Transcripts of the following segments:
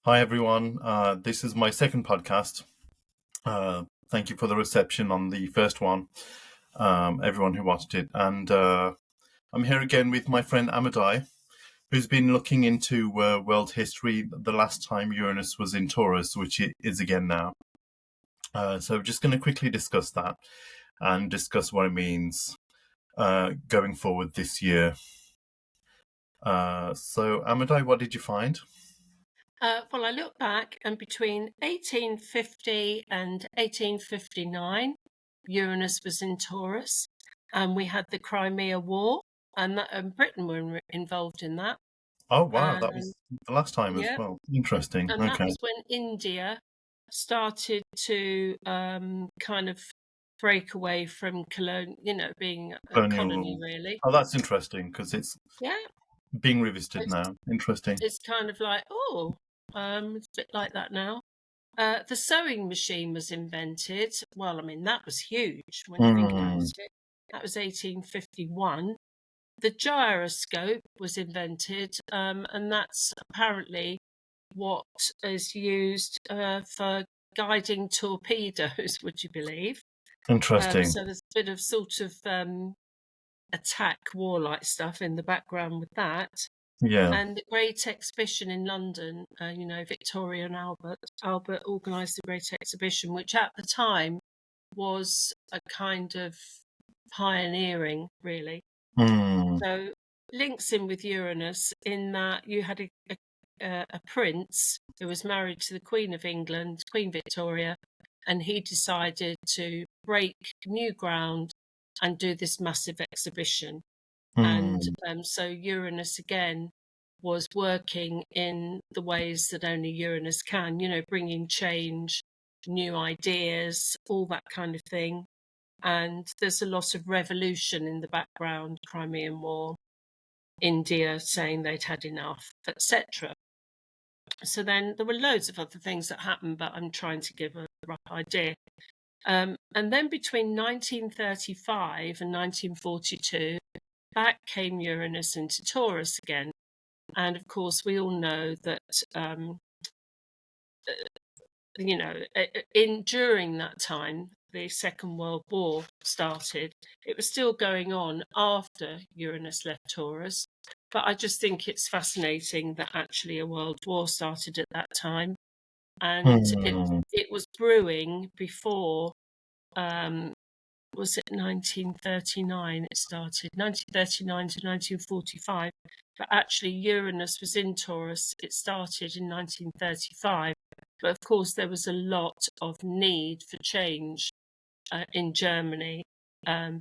Hi, everyone. This is my second podcast. Thank you for the reception on the first one, everyone who watched it. And I'm here again with my friend Amadai, who's been looking into world history the last time Uranus was in Taurus, which it is again now. So we're just going to quickly discuss that and discuss what it means going forward this year. So, Amadai, what did you find? Well, I look back, and between 1850 and 1859, Uranus was in Taurus, and we had the Crimea War, and Britain were involved in that. Oh, wow, that was the last time as Yeah, well. Interesting. and that Okay. was when India started to kind of break away from being a Colonial colony, rule. really. Oh, that's interesting because it's Yeah, being revisited it's, now. Interesting. it's kind of like, it's a bit like that now. The sewing machine was invented. Well, I mean, that was huge when you think about it. That was 1851. The gyroscope was invented, and that's apparently what is used for guiding torpedoes, would you believe? Interesting. So there's a bit of sort of attack warlike stuff in the background with that. Yeah. And the Great Exhibition in London, Victoria and Albert organised the Great Exhibition, which at the time was a kind of pioneering, really. So links in with Uranus in that you had a prince who was married to the Queen of England, Queen Victoria, and he decided to break new ground and do this massive exhibition. And so Uranus again was working in the ways that only Uranus can, bringing change, new ideas, all that kind of thing. And there's a lot of revolution in the background, Crimean War, India saying they'd had enough, etc. So then there were loads of other things that happened, but I'm trying to give a rough idea. And then between 1935 and 1942, back came Uranus into Taurus again. And of course, we all know that, during that time, the Second World War started. It was still going on after Uranus left Taurus. But I just think it's fascinating that actually a world war started at that time. And it was brewing before, was it 1939 it started? 1939 to 1945. But actually Uranus was in Taurus. It started in 1935. But of course there was a lot of need for change in Germany.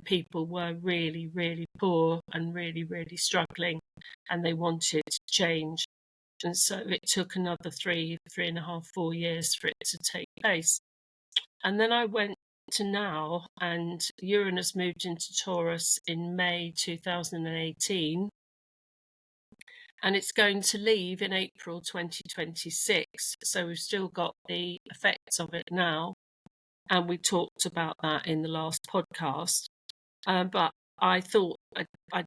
People were really, really poor and really, really struggling, and they wanted change. And so it took another 3.5, 4 years for it to take place. And then I went to now, and Uranus moved into Taurus in May 2018. And it's going to leave in April 2026. So we've still got the effects of it now. And we talked about that in the last podcast. But I thought I'd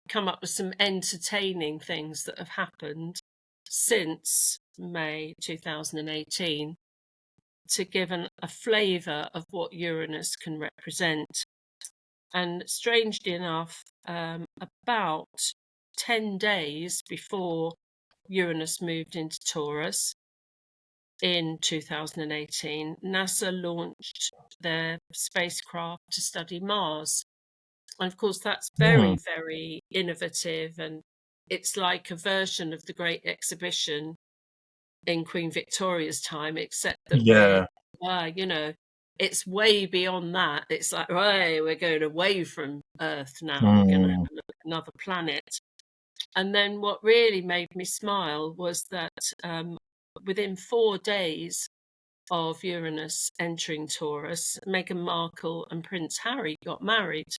come up with some entertaining things that have happened since May 2018 to give a flavour of what Uranus can represent. And strangely enough, about 10 days before Uranus moved into Taurus in 2018, NASA launched their spacecraft to study Mars. And of course, that's very, very innovative. And it's like a version of the Great Exhibition in Queen Victoria's time, except that it's way beyond that. It's like, right, we're going away from Earth now. We're going to have a look at another planet. And then what really made me smile was that within 4 days of Uranus entering Taurus, Meghan Markle and Prince Harry got married.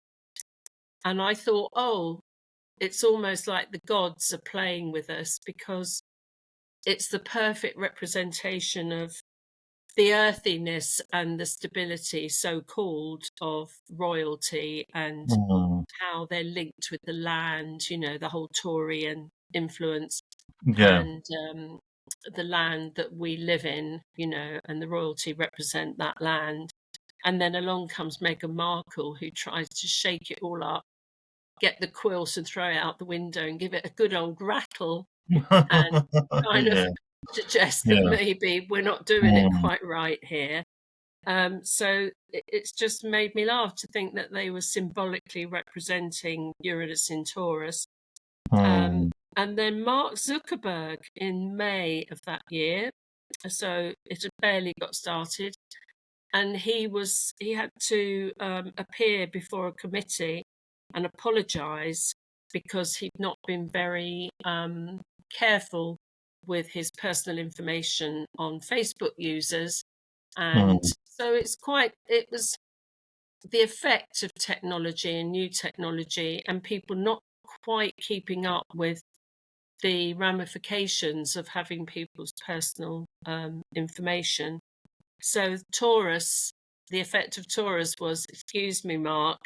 And I thought, it's almost like the gods are playing with us, because it's the perfect representation of the earthiness and the stability, so-called, of royalty, and how they're linked with the land, the whole Taurian influence. Yeah. And the land that we live in, and the royalty represent that land. And then along comes Meghan Markle, who tries to shake it all up, get the quills and throw it out the window and give it a good old rattle and kind of Yeah. suggest that Yeah. maybe we're not doing it quite right here. So it's just made me laugh to think that they were symbolically representing Uranus in Taurus. And then Mark Zuckerberg in May of that year, so it had barely got started, and he had to appear before a committee and apologise because he'd not been very careful with his personal information on Facebook users. And so it was the effect of technology and new technology and people not quite keeping up with the ramifications of having people's personal information. So Taurus, the effect of Taurus was, excuse me, Mark,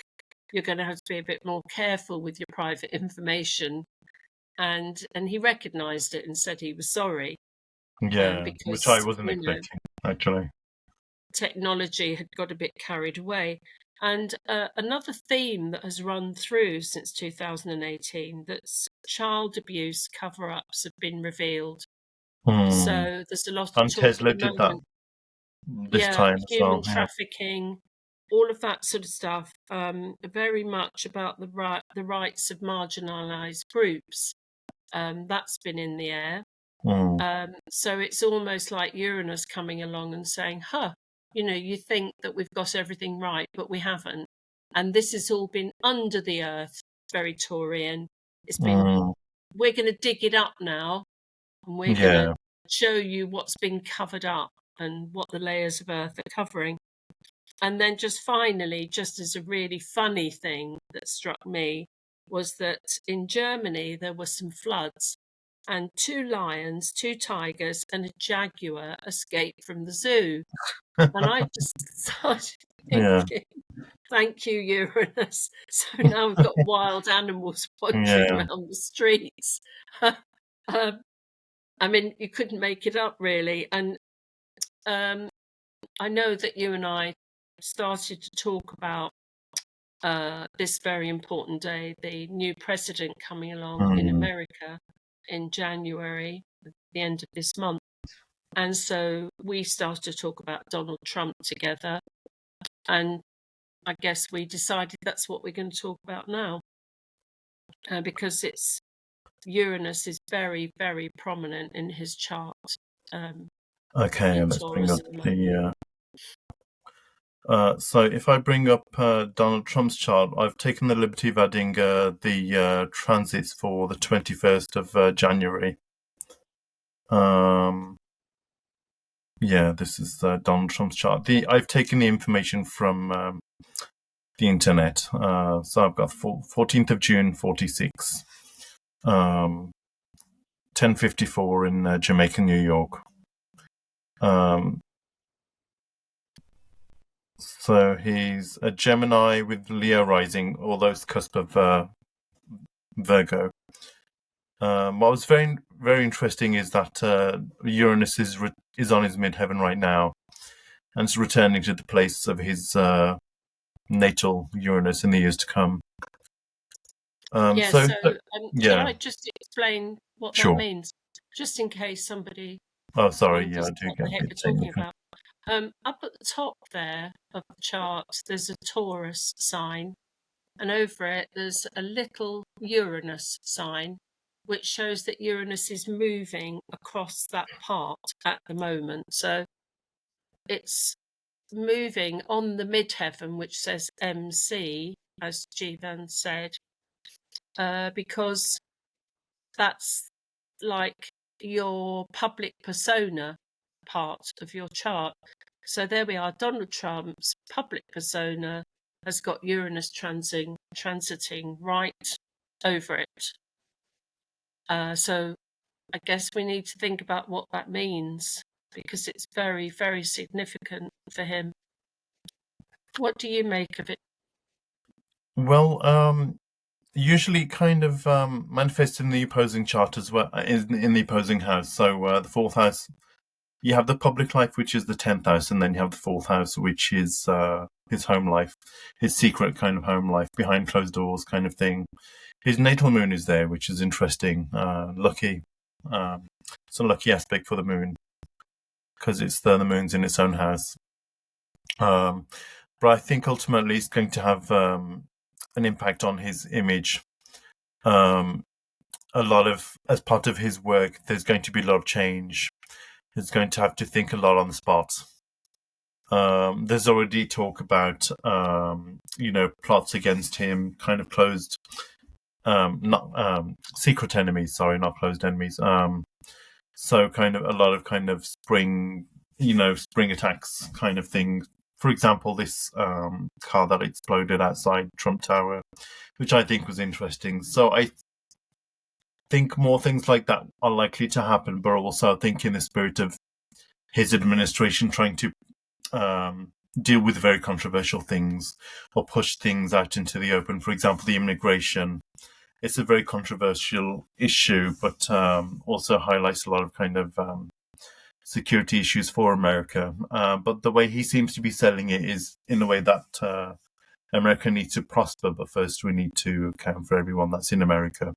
you're going to have to be a bit more careful with your private information. And he recognised it and said he was sorry. Yeah, which I Because, wasn't expecting, actually. technology had got a bit carried away. And another theme that has run through since 2018, that's child abuse cover-ups have been revealed. So there's a lot of And talk at Tesla the did that moment. this time as Human well. Yeah. trafficking, all of that sort of stuff, very much about the rights of marginalised groups. That's been in the air. So it's almost like Uranus coming along and saying, you think that we've got everything right, but we haven't. And this has all been under the earth, very Taurian. It's been, we're going to dig it up now, and we're going to show you what's been covered up and what the layers of earth are covering. And then just finally, just as a really funny thing that struck me, was that in Germany there were some floods and 2 lions, 2 tigers and a jaguar escaped from the zoo. And I just started thinking, thank you, Uranus. So now we've got wild animals wandering around the streets. I mean, you couldn't make it up, really. And I know that you and I started to talk about this very important day, the new president coming along in America in January, at the end of this month. And so we started to talk about Donald Trump together. And I guess we decided that's what we're going to talk about now. Because Uranus is very, very prominent in his chart. Okay, let's bring up the so if I bring up Donald Trump's chart, I've taken the liberty of adding the transits for the 21st of January. Yeah, this is Donald Trump's chart. I've taken the information from the internet. So I've got 14th of June, 46. 10:54 in Jamaica, New York. So he's a Gemini with Leo rising, although it's cusp of Virgo. What was very, very interesting is that Uranus is on his midheaven right now, and it's returning to the place of his natal Uranus in the years to come. shall I just explain what that means, just in case somebody I do what get the heck we're talking about. Up at the top there of the chart, there's a Taurus sign, and over it there's a little Uranus sign, which shows that Uranus is moving across that part at the moment. So it's moving on the midheaven, which says MC, as Jivan said, because that's like your public persona part of your chart. So there we are. Donald Trump's public persona has got Uranus transiting right over it. So I guess we need to think about what that means, because it's very, very significant for him. What do you make of it? Well, usually kind of manifests in the opposing chart as well, in the opposing house. So the fourth house, you have the public life, which is the 10th house, and then you have the fourth house, which is his home life, his secret kind of home life, behind closed doors kind of thing. His natal moon is there, which is interesting. Lucky. It's a lucky aspect for the moon because it's the moon's in its own house. But I think ultimately it's going to have an impact on his image. A lot of, as part of his work, there's going to be a lot of change. He's going to have to think a lot on the spot. There's already talk about, plots against him, kind of closed, not secret enemies. Sorry, not closed enemies. So kind of a lot of kind of spring attacks kind of thing. For example, this car that exploded outside Trump Tower, which I think was interesting. So I think more things like that are likely to happen, but also I think in the spirit of his administration trying to deal with very controversial things or push things out into the open. For example, the immigration. It's a very controversial issue, but also highlights a lot of kind of security issues for America. But the way he seems to be selling it is in a way that America needs to prosper, but first we need to account for everyone that's in America.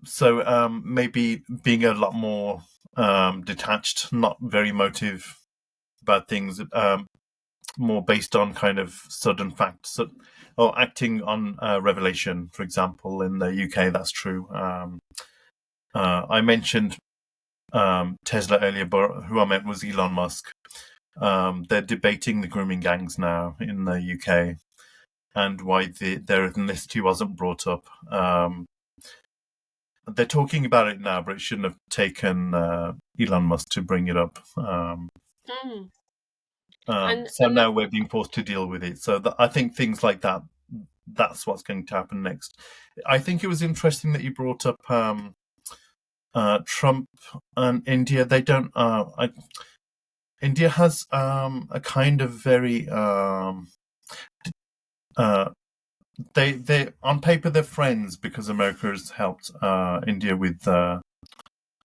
So maybe being a lot more detached, not very emotive about things, more based on kind of sudden facts, or acting on revelation, for example. In the UK, that's true. I mentioned Tesla earlier, but who I meant was Elon Musk. They're debating the grooming gangs now in the UK and why their ethnicity wasn't brought up. They're talking about it now, but it shouldn't have taken Elon Musk to bring it up. So now we're being forced to deal with it. So I think things like that, that's what's going to happen next. I think it was interesting that you brought up Trump and India. They don't. India has a kind of very. They on paper they're friends because America has helped India with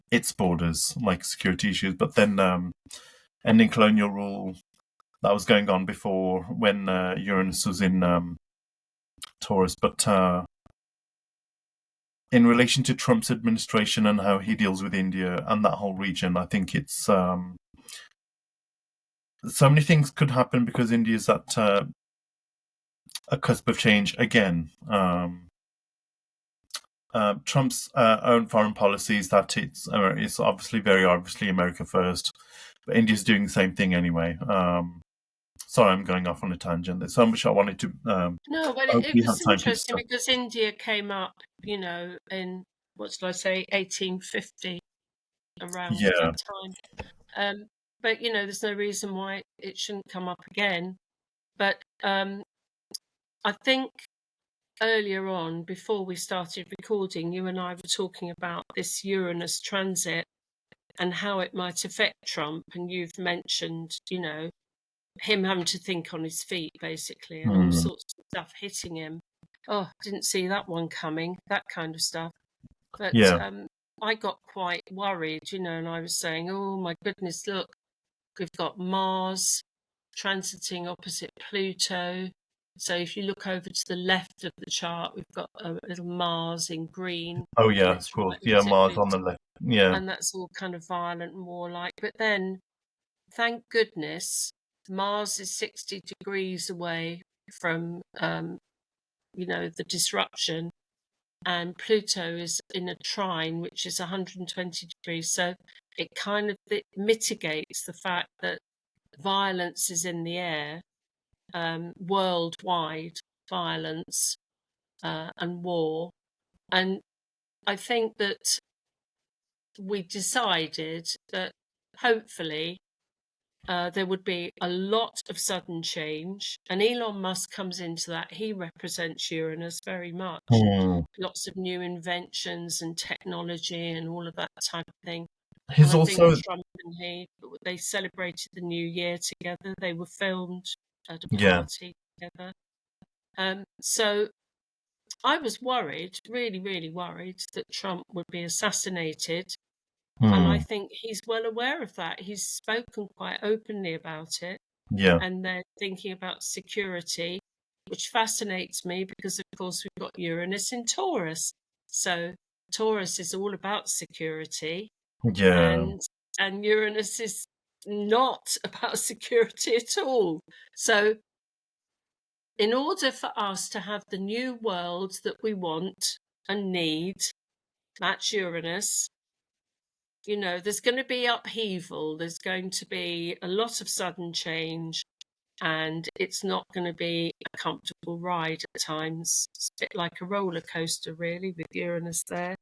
its borders, like security issues. But then ending colonial rule that was going on before when Uranus was in Taurus. But in relation to Trump's administration and how he deals with India and that whole region, I think it's so many things could happen because India's at a cusp of change again. Trump's own foreign policies that it's obviously very obviously America first, but India's doing the same thing anyway. Sorry, I'm going off on a tangent. There's so much I wanted to. No, but it was interesting because India came up, in what shall I say, 1850, around that time. But there's no reason why it shouldn't come up again. But I think earlier on, before we started recording, you and I were talking about this Uranus transit and how it might affect Trump, and you've mentioned, him having to think on his feet, basically, and all sorts of stuff hitting him. Oh, didn't see that one coming, that kind of stuff. But I got quite worried, and I was saying, oh my goodness, look, we've got Mars transiting opposite Pluto. So if you look over to the left of the chart, we've got a little Mars in green. Oh yeah, of course. Yeah, Mars on the left. Yeah. And that's all kind of violent and warlike. But then, thank goodness, Mars is 60 degrees away from, the disruption, and Pluto is in a trine, which is 120 degrees. So it kind of mitigates the fact that violence is in the air, worldwide violence and war. And I think that we decided that hopefully there would be a lot of sudden change, and Elon Musk comes into that. He represents Uranus very much. Lots of new inventions and technology and all of that type of thing. He's and I also think Trump and they celebrated the New Year together. They were filmed at a party together. So I was worried, really, really worried, that Trump would be assassinated. And I Hmm. think he's well aware of that. He's spoken quite openly about it. Yeah. And they're thinking about security, which fascinates me because, of course, we've got Uranus in Taurus. So Taurus is all about security, Yeah. and Uranus is not about security at all. So in order for us to have the new world that we want and need, that's Uranus, there's going to be upheaval, there's going to be a lot of sudden change, and it's not going to be a comfortable ride at times. It's a bit like a roller coaster, really, with Uranus there.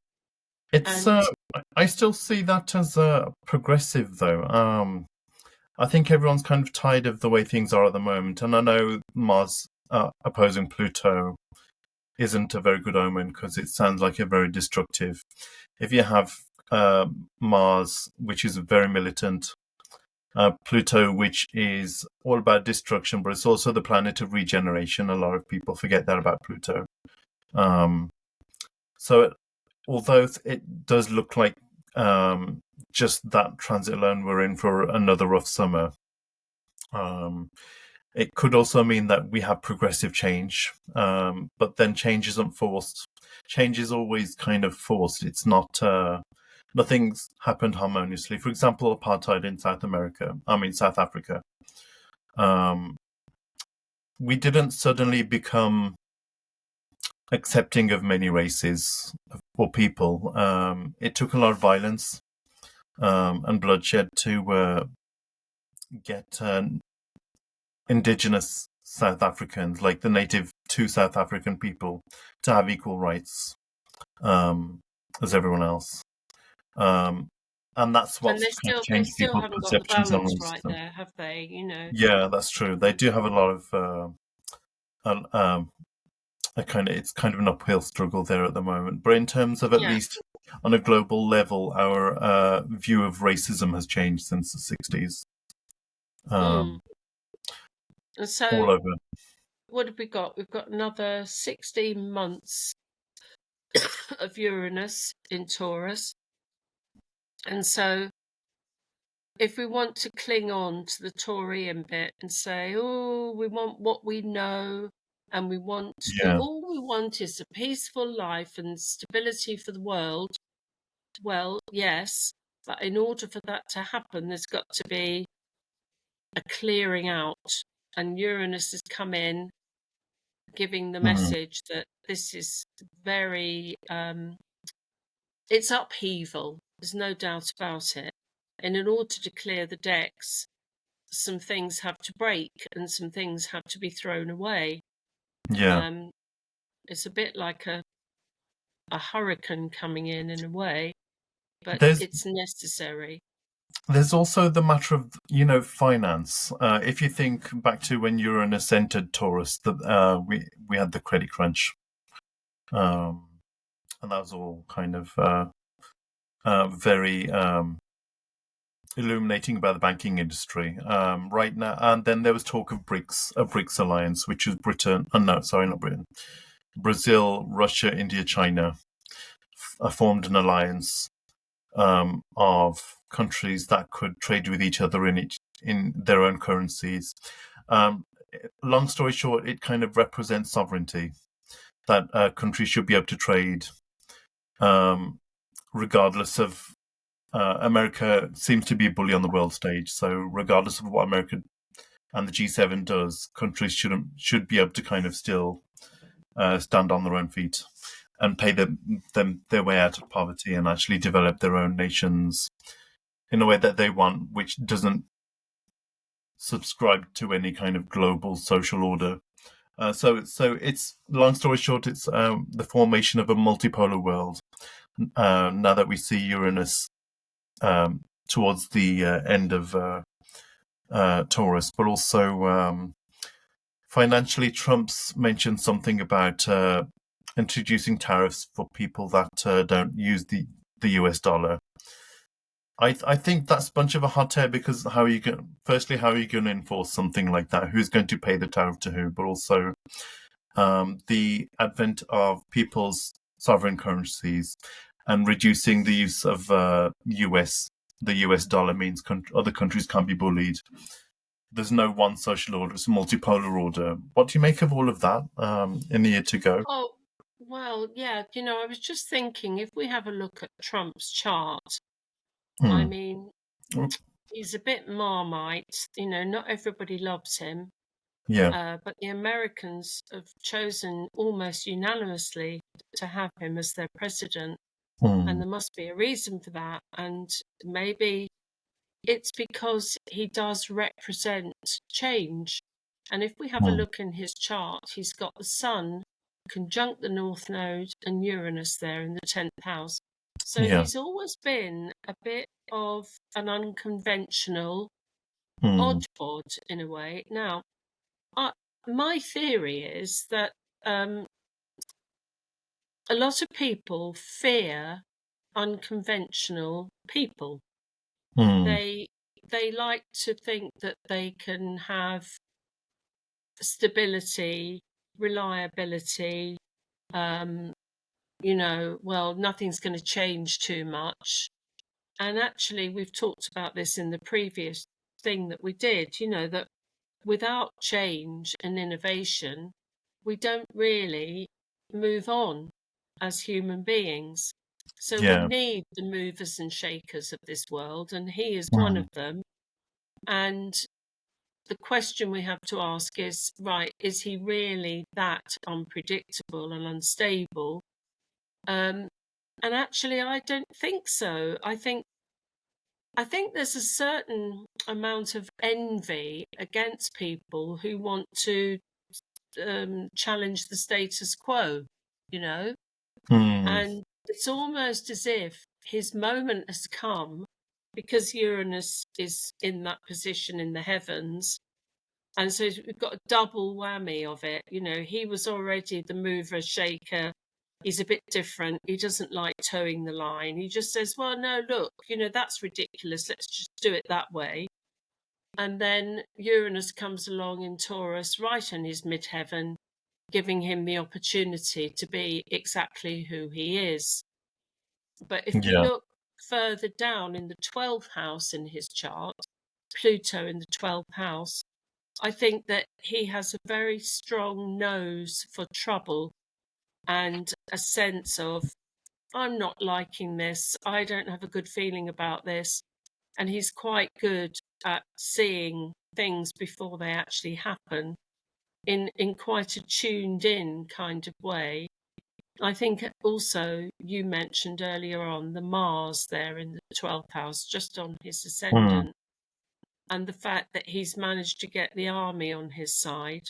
It's And I still see that as progressive though. I think everyone's kind of tired of the way things are at the moment, and I know Mars opposing Pluto isn't a very good omen because it sounds like a very destructive. If you have Mars, which is very militant, Pluto, which is all about destruction, but it's also the planet of regeneration. A lot of people forget that about Pluto. Um, so, although it does look like just that transit alone, we're in for another rough summer. Um, it could also mean that we have progressive change, but then change isn't forced. Change is always kind of forced. It's not. Nothing's happened harmoniously. For example, apartheid in South Africa. Um, we didn't suddenly become accepting of many races or people. It took a lot of violence and bloodshed to get indigenous South Africans, like the native to South African people, to have equal rights as everyone else. And that's and what's kind of they changed still people's haven't got the perceptions on balance right racism. there, have they? Yeah, that's true. They do have a lot of it's kind of an uphill struggle there at the moment. But in terms of, at Yeah. least on a global level, our view of racism has changed since the 60s. Mm. And All so over. what have we got? We've got another 16 months of Uranus in Taurus. And so if we want to cling on to the Taurian bit and say, oh, we want what we know, and Yeah, all we want is a peaceful life and stability for the world. Well, yes, but in order for that to happen, there's got to be a clearing out. And Uranus has come in giving the mm, message that this is very, it's upheaval. There's no doubt about it. And in order to clear the decks, some things have to break and some things have to be thrown away. yeah. Um, it's a bit like a hurricane coming in a way, but There's it's necessary. there's also the matter of finance. If you think back to when Uranus entered Taurus, that we had the credit crunch, um, and that was all kind of very illuminating about the banking industry right now. And then there was talk of BRICS alliance, which was Britain. Oh, no, sorry, not Britain. Brazil, Russia, India, China formed an alliance of countries that could trade with each other in their own currencies. Um, Long story short, it kind of represents sovereignty, that countries should be able to trade um, regardless of. America seems to be a bully on the world stage, so regardless of what America and the G7 does, countries should be able to kind of still stand on their own feet and pay them their way out of poverty and actually develop their own nations in a way that they want, which doesn't subscribe to any kind of global social order. So it's, long story short, it's the formation of a multipolar world. Now that we see Uranus towards the end of Taurus, but also financially, Trump's mentioned something about introducing tariffs for people that don't use the US dollar. I think that's a bunch of a hot air, because how are you going? Firstly, how are you going to enforce something like that? Who's going to pay the tariff to who? But also, the advent of people's sovereign currencies and reducing the use of the US dollar means other countries can't be bullied. There's no one social order, it's a multipolar order. What do you make of all of that in the year to go? Oh, well, yeah, I was just thinking if we have a look at Trump's chart, I Hmm. mean, he's a bit Marmite, not everybody loves him. Yeah. But the Americans have chosen almost unanimously to have him as their president. And Hmm. there must be a reason for that. And maybe it's because he does represent change. And if we have a Hmm. look in his chart, he's got the Sun conjunct the North Node and Uranus there in the 10th house. So Yeah. he's always been a bit of an unconventional Hmm. oddbod in a way. Now, my theory is that a lot of people fear unconventional people. Hmm. They like to think that they can have stability, reliability. Um, well, nothing's going to change too much. And actually, we've talked about this in the previous thing that we did. That without change and innovation, we don't really move on as human beings. So we Yeah. need the movers and shakers of this world, and he is one Hmm. of them. And the question we have to ask is, right, is he really that unpredictable and unstable? And actually, I don't think so. I think there's a certain amount of envy against people who want to challenge the status quo, you know? Hmm. And it's almost as if his moment has come because Uranus is in that position in the heavens. And so we've got a double whammy of it. He was already the mover, shaker. He's a bit different. He doesn't like towing the line. He just says, well, no, look, that's ridiculous. Let's just do it that way. And then Uranus comes along in Taurus, right in his midheaven, giving him the opportunity to be exactly who he is. But if we Yeah. look further down in the 12th house in his chart, Pluto in the 12th house, I think that he has a very strong nose for trouble and a sense of, I'm not liking this. I don't have a good feeling about this. And he's quite good at seeing things before they actually happen in quite a tuned in kind of way. I think also you mentioned earlier on the Mars there in the 12th house, just on his Hmm. ascendant, and the fact that he's managed to get the army on his side.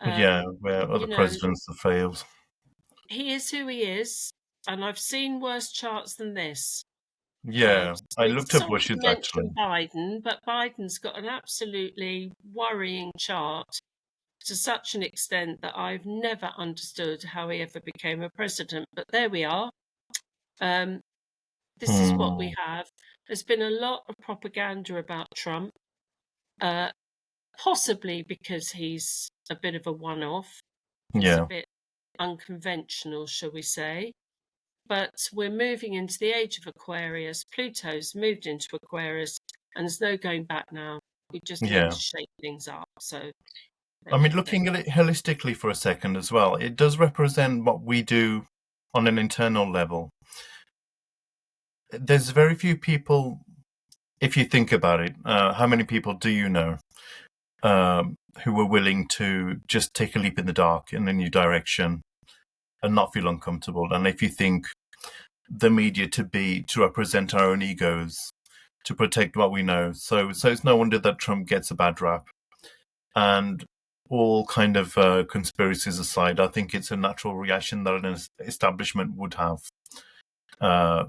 Yeah. Um, Where other you know, presidents have failed. he is who he is, and I've seen worse charts than this. Yeah. I We looked at sort of Bush's actually. mentioned Biden, but Biden's got an absolutely worrying chart to such an extent that I've never understood how he ever became a president. But there we are. Um, this is what Hmm. we have. There's been a lot of propaganda about Trump, uh, possibly because he's a bit of a one off. He's a Yeah. bit unconventional, shall we say. But we're moving into the age of Aquarius. Pluto's moved into Aquarius, and there's no going back now. We just need Yeah. to shake things up. So I there mean, you go. looking at it holistically for a second as well, it does represent what we do on an internal level. There's very few people, if you think about it, how many people do you know who are willing to just take a leap in the dark in a new direction and not feel uncomfortable? And if you think the media to represent our own egos, to protect what we know, so it's no wonder that Trump gets a bad rap. And all kind of conspiracies aside, I think it's a natural reaction that an establishment would have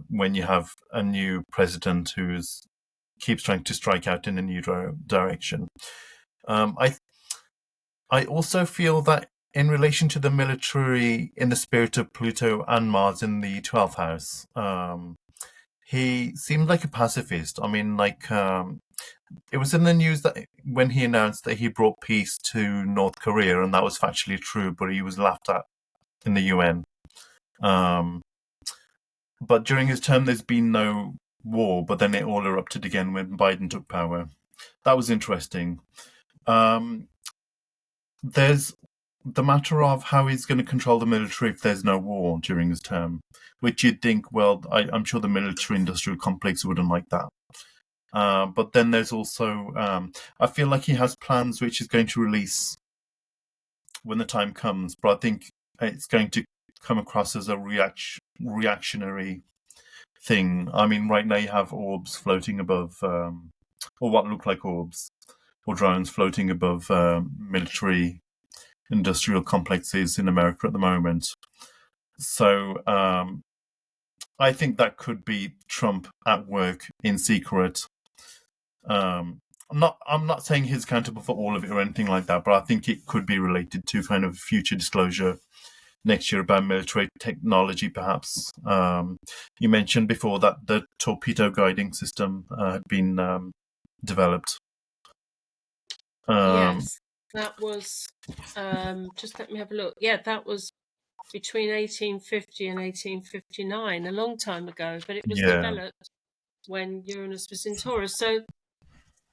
when you have a new president who keeps trying to strike out in a new direction. I also feel that in relation to the military, in the spirit of Pluto and Mars in the 12th house, he seemed like a pacifist. I mean, like it was in the news that when he announced that he brought peace to North Korea, and that was factually true, but he was laughed at in the UN. But during his term, there's been no war, but then it all erupted again when Biden took power. That was interesting. There's the matter of how he's going to control the military if there's no war during his term, which you'd think, well, I'm sure the military-industrial complex wouldn't like that. But then there's also, I feel like he has plans which he's going to release when the time comes, but I think it's going to come across as a reactionary thing. I mean, right now you have orbs floating above, or what look like orbs, or drones floating above military industrial complexes in America at the moment. So I think that could be Trump at work in secret. I'm not saying he's accountable for all of it or anything like that, but I think it could be related to kind of future disclosure next year about military technology, perhaps. You mentioned before that the torpedo guiding system had been developed. Yes, that was, just let me have a look. Yeah, that was between 1850 and 1859, a long time ago, but it was developed when Uranus was in Taurus. So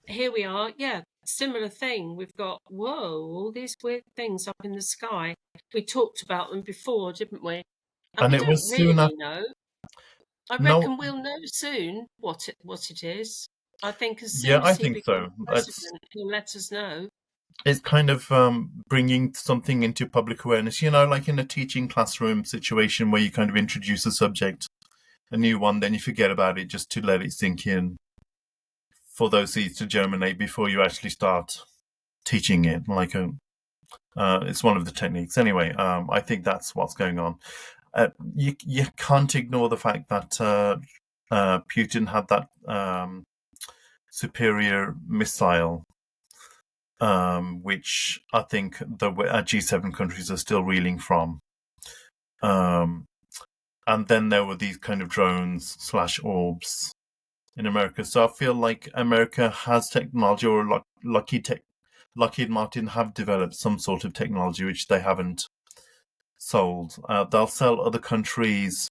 here we are. Yeah, similar thing. We've got, whoa, all these weird things up in the sky. We talked about them before, didn't we? And And we it don't was really soon after. know. I No, reckon we'll know soon what it is. I think as soon yeah, I as he think becomes so. president, he'll let us know. It's kind of bringing something into public awareness, like in a teaching classroom situation where you kind of introduce a subject, a new one, then you forget about it just to let it sink in for those seeds to germinate before you actually start teaching it. It's one of the techniques. Anyway, I think that's what's going on. You can't ignore the fact that Putin had that superior missile, which I think the G7 countries are still reeling from. And then there were these kind of drones / orbs in America. So I feel like America has technology, or Lockheed Martin have developed some sort of technology which they haven't sold. They'll sell other countries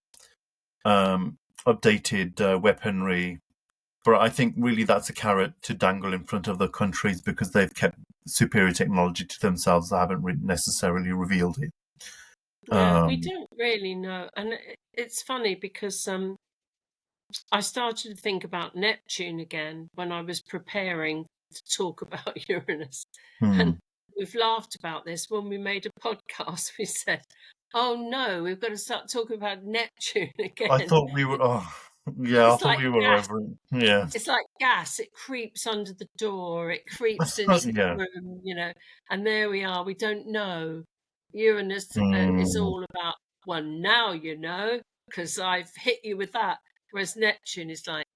updated weaponry, but I think really that's a carrot to dangle in front of the countries because they've kept superior technology to themselves. They haven't necessarily revealed it. Yeah, we don't really know. And it's funny because I started to think about Neptune again when I was preparing to talk about Uranus. And we've laughed about this when we made a podcast. We said, oh no, we've got to start talking about Neptune again. I thought we were, I thought we were over it. Yeah. It's like gas. It creeps under the door. It creeps into the room, and there we are. We don't know. Uranus is all about, well, now you know, because I've hit you with that. Whereas Neptune is like,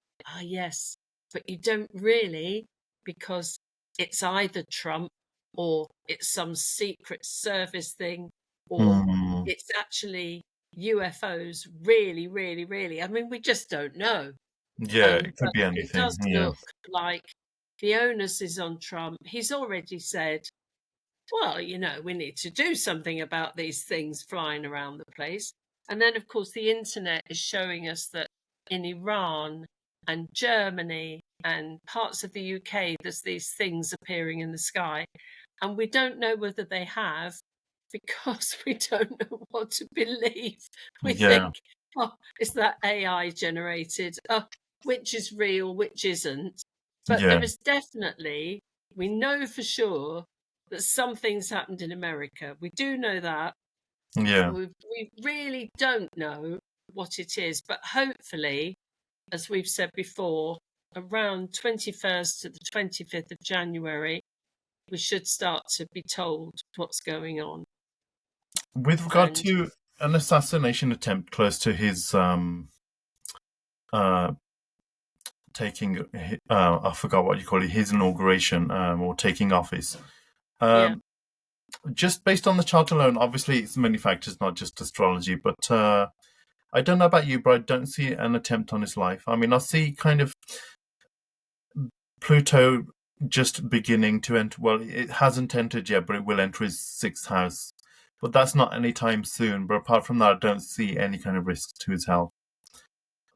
yes, but you don't really, because it's either Trump or it's some secret service thing, or it's actually UFOs. Really, really, really. I mean, we just don't know. Yeah, it could But be it anything. does Yeah. look like the onus is on Trump. He's already said, well, we need to do something about these things flying around the place. And then, of course, the internet is showing us that in Iran and Germany and parts of the UK, there's these things appearing in the sky. And we don't know whether they have, because we don't know what to believe. We think, it's that AI generated. Which is real, which isn't. But there is definitely, we know for sure that something's happened in America. We do know that. Yeah. We really don't know what it is. But hopefully, as we've said before, around 21st to the 25th of January, we should start to be told what's going on. With regard to an assassination attempt close to his taking, I forgot what you call it, his inauguration or taking office. Just based on the chart alone, obviously it's many factors, not just astrology, but I don't know about you, but I don't see an attempt on his life. I mean, I see kind of Pluto just beginning to enter. Well, it hasn't entered yet, but it will enter his sixth house. But that's not anytime soon. But apart from that, I don't see any kind of risk to his health.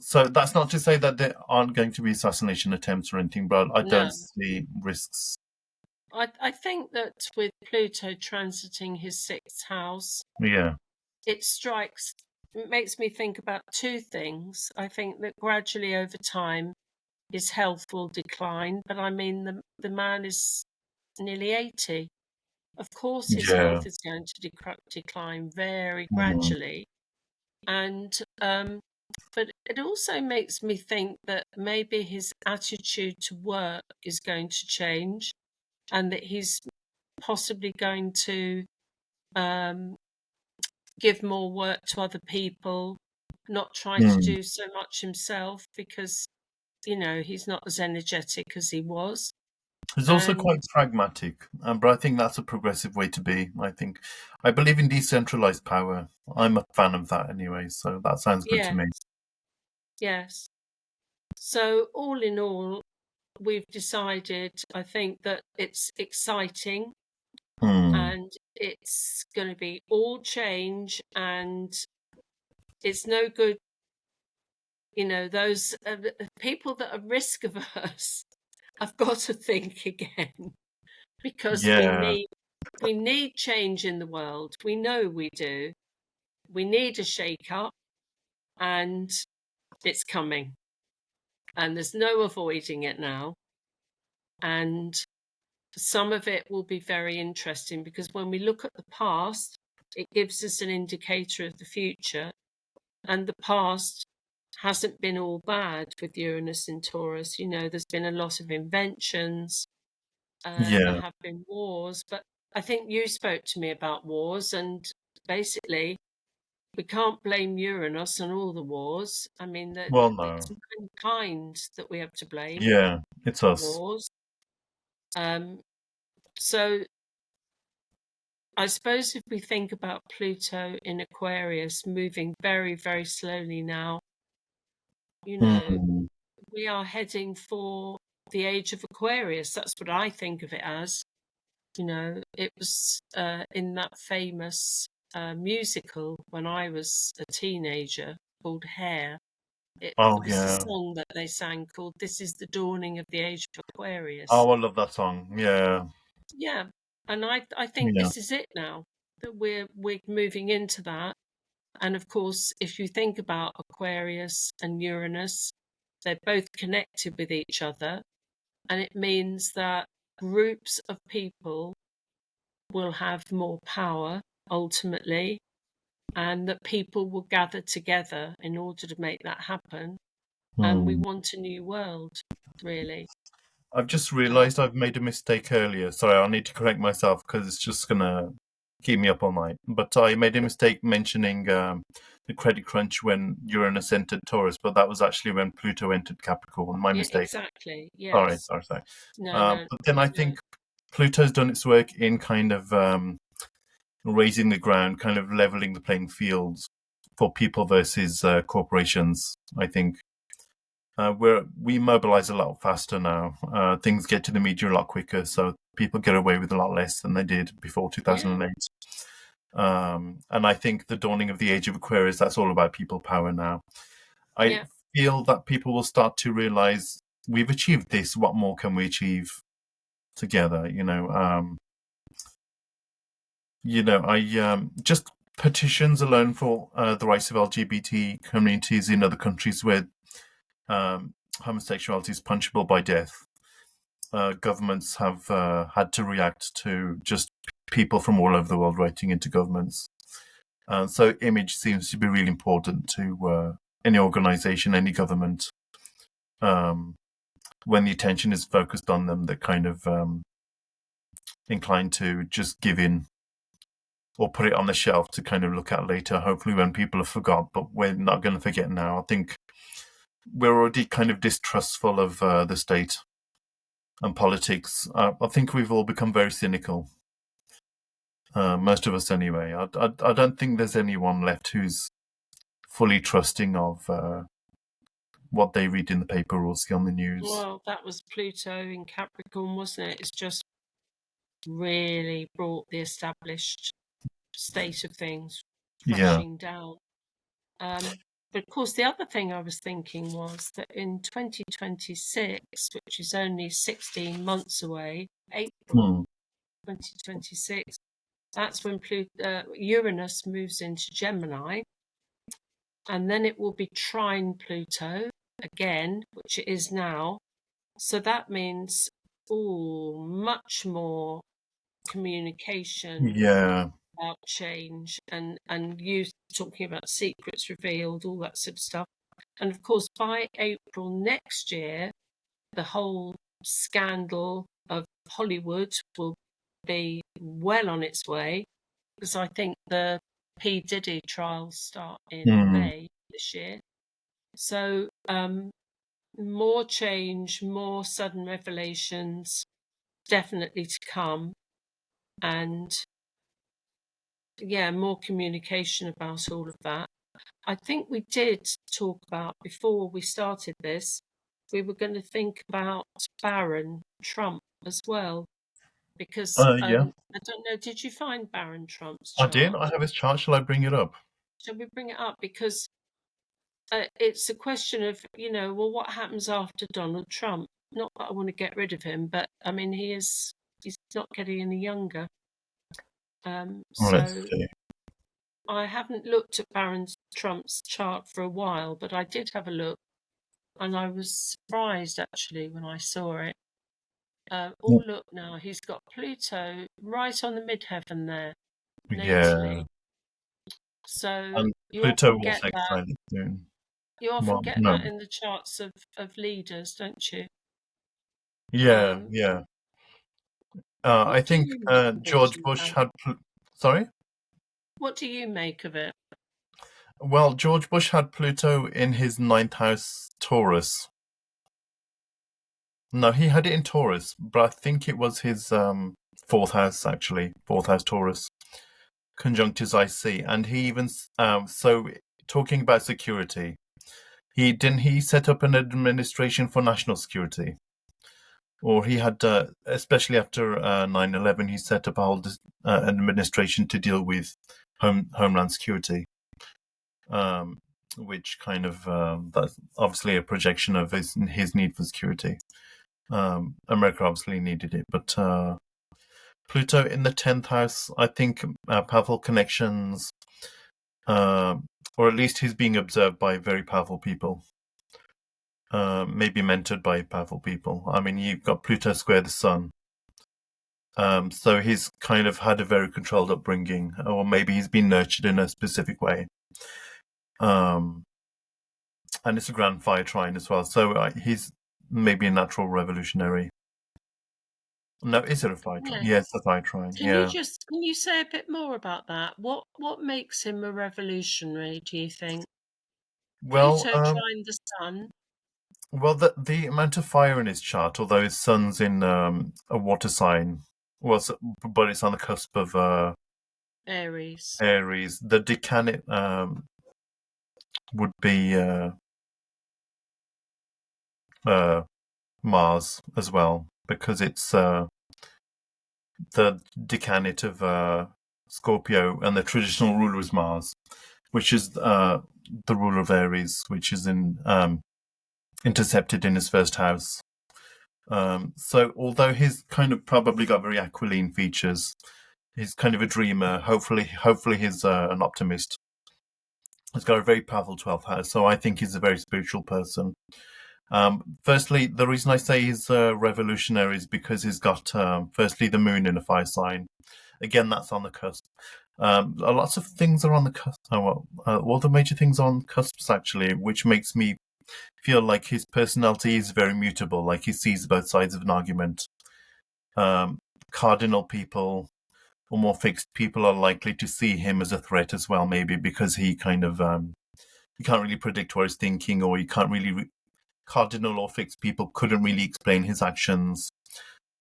So that's not to say that there aren't going to be assassination attempts or anything, but I No. don't see risks. I think that with Pluto transiting his sixth house, Yeah. it makes me think about two things. I think that gradually over time, his health will decline, but I mean, the man is nearly 80. Of course, his Yeah. health is going to decline very Mm. gradually. And, but it also makes me think that maybe his attitude to work is going to change and that he's possibly going to um, give more work to other people, not try to Mm. do so much himself because, you know, he's not as energetic as he was. He's also And quite pragmatic, but I think that's a progressive way to be. I believe in decentralized power. I'm a fan of that anyway, so that sounds good to yeah, me. yes. So, all in all, we've decided, I think, that it's exciting Hmm. and it's going to be all change and it's no good, you know, those people that are risk averse. I've got to think again because Yeah. we need change in the world. We know we do. We need a shake up and it's coming and there's no avoiding it now. And some of it will be very interesting because when we look at the past, it gives us an indicator of the future. And the past hasn't been all bad with Uranus and Taurus. You know, there's been a lot of inventions, there Yeah. have been wars, but I think you spoke to me about wars, and basically, we can't blame Uranus and all the wars. I mean, that Well, no. it's mankind that we have to blame Yeah, it's for us. wars. Um, so I suppose if we think about Pluto in Aquarius moving very, very slowly now, you know, Hmm. we are heading for the Age of Aquarius. That's what I think of it as. You know, it was in that famous musical when I was a teenager called Hair. Oh, It was a yeah. song that they sang called "This is the Dawning of the Age of Aquarius." Oh, I love that song. Yeah. Yeah, and I think Yeah. this is it now that we're moving into that. And of course, if you think about Aquarius and Uranus, they're both connected with each other, and it means that groups of people will have more power ultimately, and that people will gather together in order to make that happen. And we Hmm. want a new world, really. I've just Uh, realized I've made a mistake earlier. Sorry, I'll need to correct myself because it's just gonna keep me up all night. But I made a mistake mentioning the credit crunch when Uranus entered Taurus, but that was actually when Pluto entered Capricorn. My yeah, mistake. exactly. Sorry, Yes. sorry, sorry. No, no, But then I no. think Pluto's done its work in kind of raising the ground, kind of leveling the playing fields for people versus corporations. I think we mobilize a lot faster now. Things get to the media a lot quicker, so people get away with a lot less than they did before Yeah, 2008. And I think the dawning of the age of Aquarius, that's all about people power now. I yeah, feel that people will start to realize we've achieved this. What more can we achieve together? I just petitions alone for the rights of LGBT communities in other countries where homosexuality is punishable by death. Governments have had to react to just people from all over the world writing into governments. So image seems to be really important to any organization, any government. Um, when the attention is focused on them, they're kind of inclined to just give in or put it on the shelf to kind of look at later, hopefully when people have forgot, but we're not going to forget now. I think we're already kind of distrustful of the state and politics. I think we've all become very cynical. Most of us, anyway. I don't think there's anyone left who's fully trusting of what they read in the paper or see on the news. Well, that was Pluto in Capricorn, wasn't it? It's just really brought the established state of things Yeah. crashing down. But of course, the other thing I was thinking was that in 2026, which is only 16 months away, April 2026, that's when Uranus moves into Gemini, and then it will be trine Pluto again, which it is now. So that means much more communication Yeah. about change and you talking about secrets revealed, all that sort of stuff. And of course, by April next year, the whole scandal of Hollywood will be well on its way, because I think the P. Diddy trials start in May this year. So more change, more sudden revelations, definitely to come. And yeah, more communication about all of that. I think we did talk about, before we started this, we were going to think about Barron Trump as well, because Yeah. I don't know, did you find Barron Trump's I did. chart? I have his chart. Shall I bring it up? Shall we bring it up? Because it's a question of, well, what happens after Donald Trump? Not that I want to get rid of him, but I mean, he's not getting any younger. Let's So see. I haven't looked at Barron Trump's chart for a while, but I did have a look, and I was surprised actually when I saw it. Look now, he's got Pluto right on the midheaven there, Yeah. natally. So And you Pluto often was get that. exiled soon. You often Well, get no. that in the charts of leaders, don't you? Yeah. Yeah. I What do think you make of it, George Bush Gina? had. Sorry? What do you make of it? Well, George Bush had Pluto in his ninth house, Taurus. No, he had it in Taurus, but I think it was his fourth house, actually. Fourth house Taurus. Conjunct his IC. And he even. So, talking about security, he set up an administration for national security. Or he had, especially after 9/11, he set up a whole administration to deal with homeland security, which kind of that's obviously a projection of his need for security. America obviously needed it, but Pluto in the 10th house, I think powerful connections, or at least he's being observed by very powerful people. Maybe mentored by powerful people. I mean, you've got Pluto square the sun. So he's kind of had a very controlled upbringing, or maybe he's been nurtured in a specific way. And it's a grand fire trine as well. So he's maybe a natural revolutionary. No, is it a fire trine? Yeah. Yes, a fire trine. Can you say a bit more about that? What makes him a revolutionary, do you think? Well, Pluto trine the sun. well, the amount of fire in his chart, although his sun's in a water sign, but it's on the cusp of Aries. Aries. The decanate would be Mars as well, because it's the decanate of Scorpio, and the traditional ruler is Mars, which is the ruler of Aries, which is intercepted in his first house. So although he's kind of probably got very aquiline features, he's kind of a dreamer. Hopefully he's an optimist. He's got a very powerful 12th house, so I think he's a very spiritual person. Firstly, the reason I say he's revolutionary is because he's got, firstly, the moon in a fire sign. Again, that's on the cusp. Lots of things are on the cusp. All the major things are on cusps, actually, which makes me feel like his personality is very mutable, like he sees both sides of an argument. Cardinal people or more fixed people are likely to see him as a threat as well, maybe because he kind of you can't really predict what he's thinking, or you can't really cardinal or fixed people couldn't really explain his actions.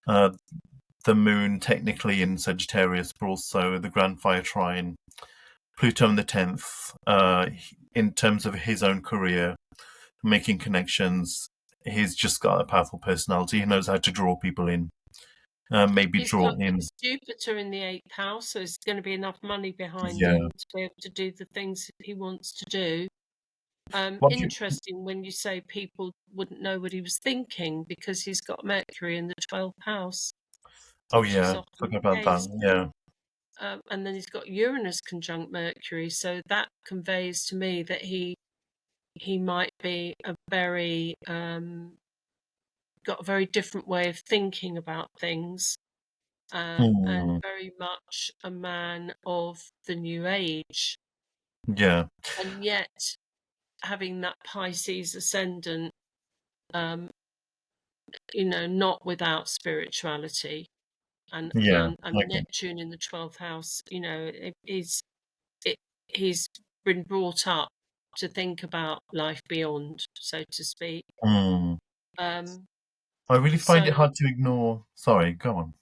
The moon technically in Sagittarius, but also the grand fire trine, Pluto in the 10th, in terms of his own career, making connections. He's just got a powerful personality. He knows how to draw people in. Maybe He's draw got in. his Jupiter in the eighth house, so there's going to be enough money behind Yeah. him to be able to do the things that he wants to do. What do you? Interesting when you say people wouldn't know what he was thinking because he's got Mercury in the 12th house, Oh which is yeah, often talking the about that. case. Yeah. And then he's got Uranus conjunct Mercury, so that conveys to me that he might be a very got a very different way of thinking about things, and Mm, very much a man of the new age, yeah. and yet having that Pisces ascendant, um, not without spirituality, and Yeah. Okay. Neptune in the 12th house. He's been brought up to think about life beyond, so to speak. Mm. Um, I really find it so hard to ignore. Sorry, go on.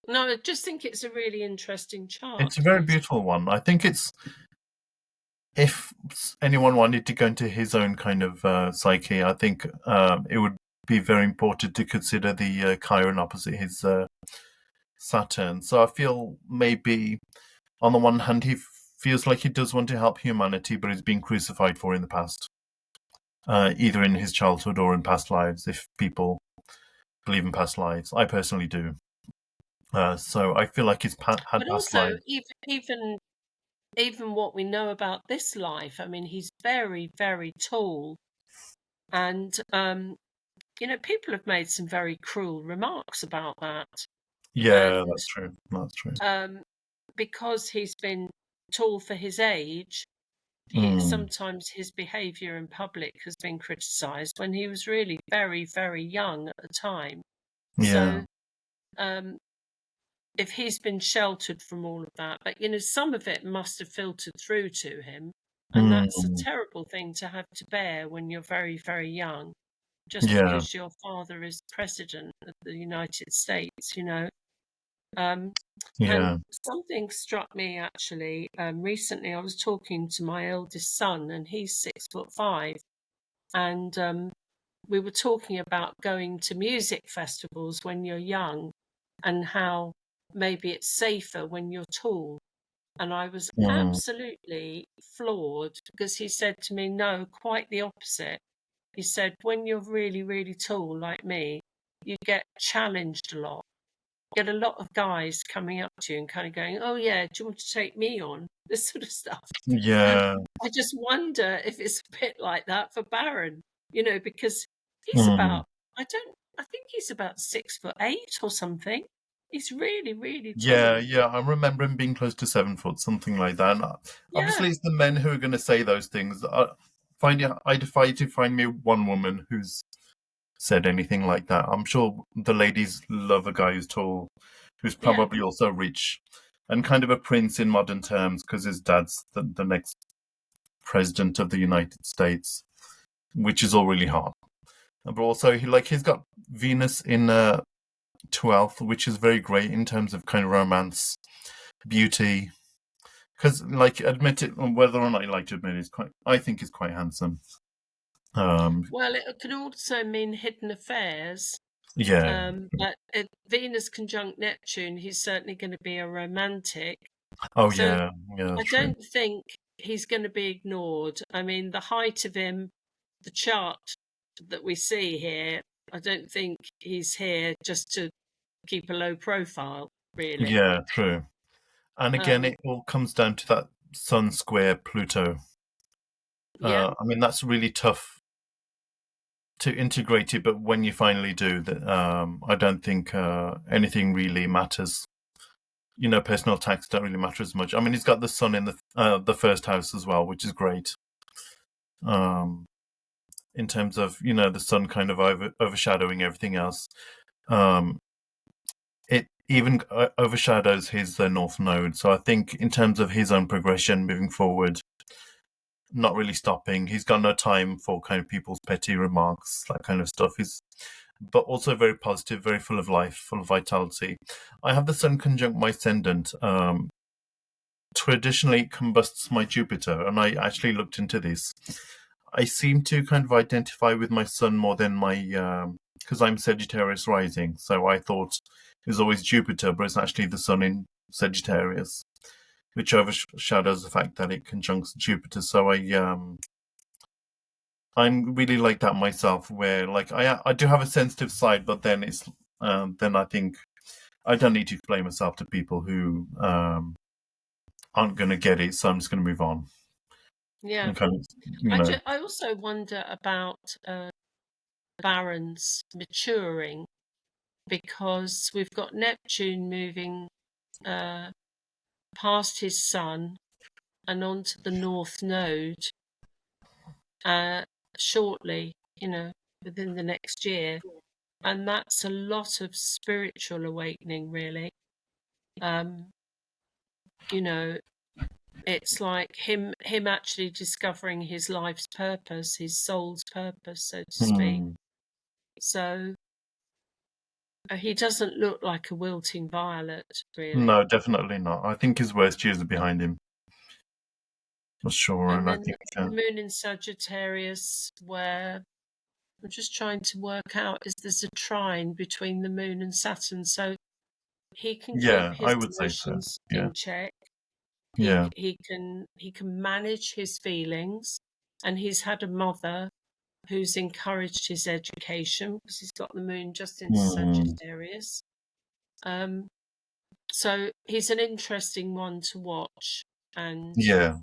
no, I just think it's a really interesting chart. It's a very beautiful one. I think it's if anyone wanted to go into his own kind of psyche, I think it would be very important to consider the Chiron opposite his Saturn. So I feel maybe on the one hand he feels like he does want to help humanity, but he's been crucified for in the past, either in his childhood or in past lives. If people believe in past lives, I personally do. So I feel like he's had But past also, lives. even what we know about this life, I mean, he's very, very tall, and people have made some very cruel remarks about that, Yeah, and that's true. That's true. because he's been tall for his age, Mm, sometimes his behaviour in public has been criticised when he was really very, very young at the time. yeah. So, um, if he's been sheltered from all of that, but some of it must have filtered through to him, and that's a Mm, terrible thing to have to bear when you're very, very young, just yeah. because your father is president of the United States. Um, and Yeah. something struck me actually recently. I was talking to my eldest son, and he's 6'5", and we were talking about going to music festivals when you're young, and how maybe it's safer when you're tall. And I was Mm, absolutely floored because he said to me, no, quite the opposite. He said, when you're really, really tall like me, you get challenged a lot. Get a lot of guys coming up to you and kind of going, oh, yeah, do you want to take me on? This sort of stuff. And yeah. I just wonder if it's a bit like that for Barron, because he's Mm, about, I think he's about 6'8" or something. He's really, really yeah. tall. Yeah. I remember him being close to 7 foot, something like that. And Yeah. obviously, it's the men who are going to say those things. I defy you to find me one woman who's said anything like that. I'm sure the ladies love a guy who's tall, who's Yeah. probably also rich, and kind of a prince in modern terms because his dad's the next president of the United States, which is all really hot. But also, he's got Venus in 12th, which is very great in terms of kind of romance, beauty. Because, admit it, whether or not you like to admit it, I think he's quite handsome. Um, Well, it can also mean hidden affairs. yeah. But if Venus conjunct Neptune, he's certainly going to be a romantic. Oh, So yeah. Yeah, I that's true. don't think he's going to be ignored. I mean, the height of him, the chart that we see here, I don't think he's here just to keep a low profile, really. Yeah, true. And again, Um, it all comes down to that Sun square Pluto. yeah. I mean, that's really tough to integrate it, but when you finally do, that I don't think anything really matters. Personal attacks don't really matter as much. I mean, he's got the Sun in the first house as well, which is great. Um, in terms of the Sun kind of overshadowing everything else. Um, it even overshadows his North Node. So I think in terms of his own progression moving forward, not really stopping. He's got no time for kind of people's petty remarks, that kind of stuff. But also very positive, very full of life, full of vitality. I have the Sun conjunct my ascendant. Traditionally, it combusts my Jupiter, and I actually looked into this. I seem to kind of identify with my sun more than my because I'm Sagittarius rising, so I thought it was always Jupiter, but it's actually the sun in Sagittarius, which overshadows the fact that it conjuncts Jupiter. So I'm really like that myself, where like I do have a sensitive side, but then then I think I don't need to explain myself to people who aren't going to get it, so I'm just going to move on Yeah. and kind of, you know. I also wonder about Barron's maturing, because we've got Neptune moving past his sun and onto the North Node shortly, within the next year. And that's a lot of spiritual awakening, really. You know, it's like him actually discovering his life's purpose, his soul's purpose, so to speak. So he doesn't look like a wilting violet, really. No, definitely not. I think his worst years are behind him, for sure. And And I then think, the moon in Sagittarius, where I'm just trying to work out, is there's a trine between the moon and Saturn, so he can keep yeah, his I would say so. emotions Yeah, in check. yeah. He can manage his feelings, and he's had a mother who's encouraged his education because he's got the moon just in Sagittarius. So he's an interesting one to watch, and Yeah.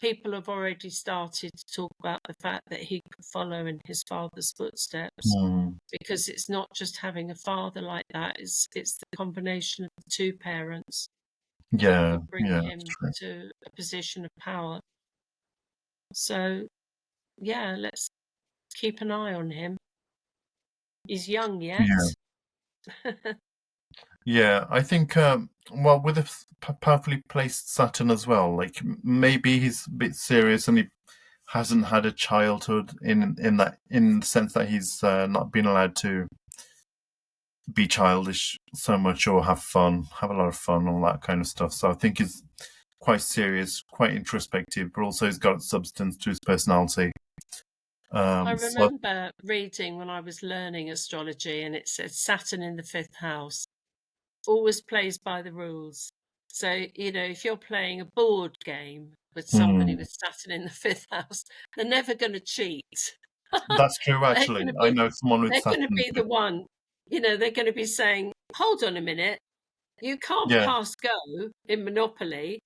people have already started to talk about the fact that he could follow in his father's footsteps, because it's not just having a father like that, it's the combination of the two parents that Yeah, could bring yeah, him that's true. to a position of power. So yeah, let's keep an eye on him. He's young yet. Yeah. Yeah, I think, well, with a powerfully placed Saturn as well, like maybe he's a bit serious and he hasn't had a childhood in the sense that he's not been allowed to be childish so much or have a lot of fun, all that kind of stuff. So I think he's quite serious, quite introspective, but also he's got substance to his personality. I So remember reading when I was learning astrology, and it said Saturn in the 5th house always plays by the rules. So, if you're playing a board game with somebody with Saturn in the 5th house, they're never going to cheat. that's true, They're actually. going to I be know someone with they're going to Saturn. be the one, they're going to be saying, hold on a minute, you can't Yeah. pass go in Monopoly,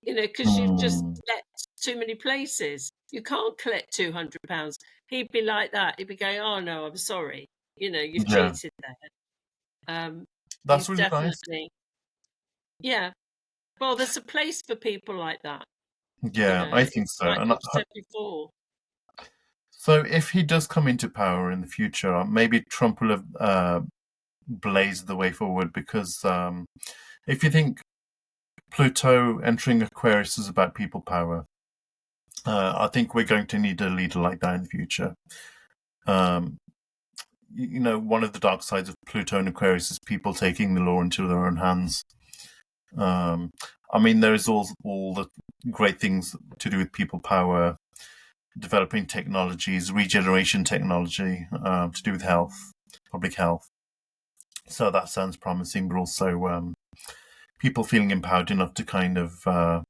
because you've just Mm, let too many places. You can't collect £200. He'd be like that. He'd be going, oh no, I'm sorry. You've yeah. cheated there. That's He's really nice. definitely, yeah. Well, there's a place for people like that. Yeah, I think It's so. like And we've said before. so if he does come into power in the future, maybe Trump will have blazed the way forward because if you think Pluto entering Aquarius is about people power, I think we're going to need a leader like that in the future. Um, one of the dark sides of Pluto and Aquarius is people taking the law into their own hands. I mean, there is all the great things to do with people power, developing technologies, regeneration technology to do with health, public health. So that sounds promising, but also people feeling empowered enough to kind of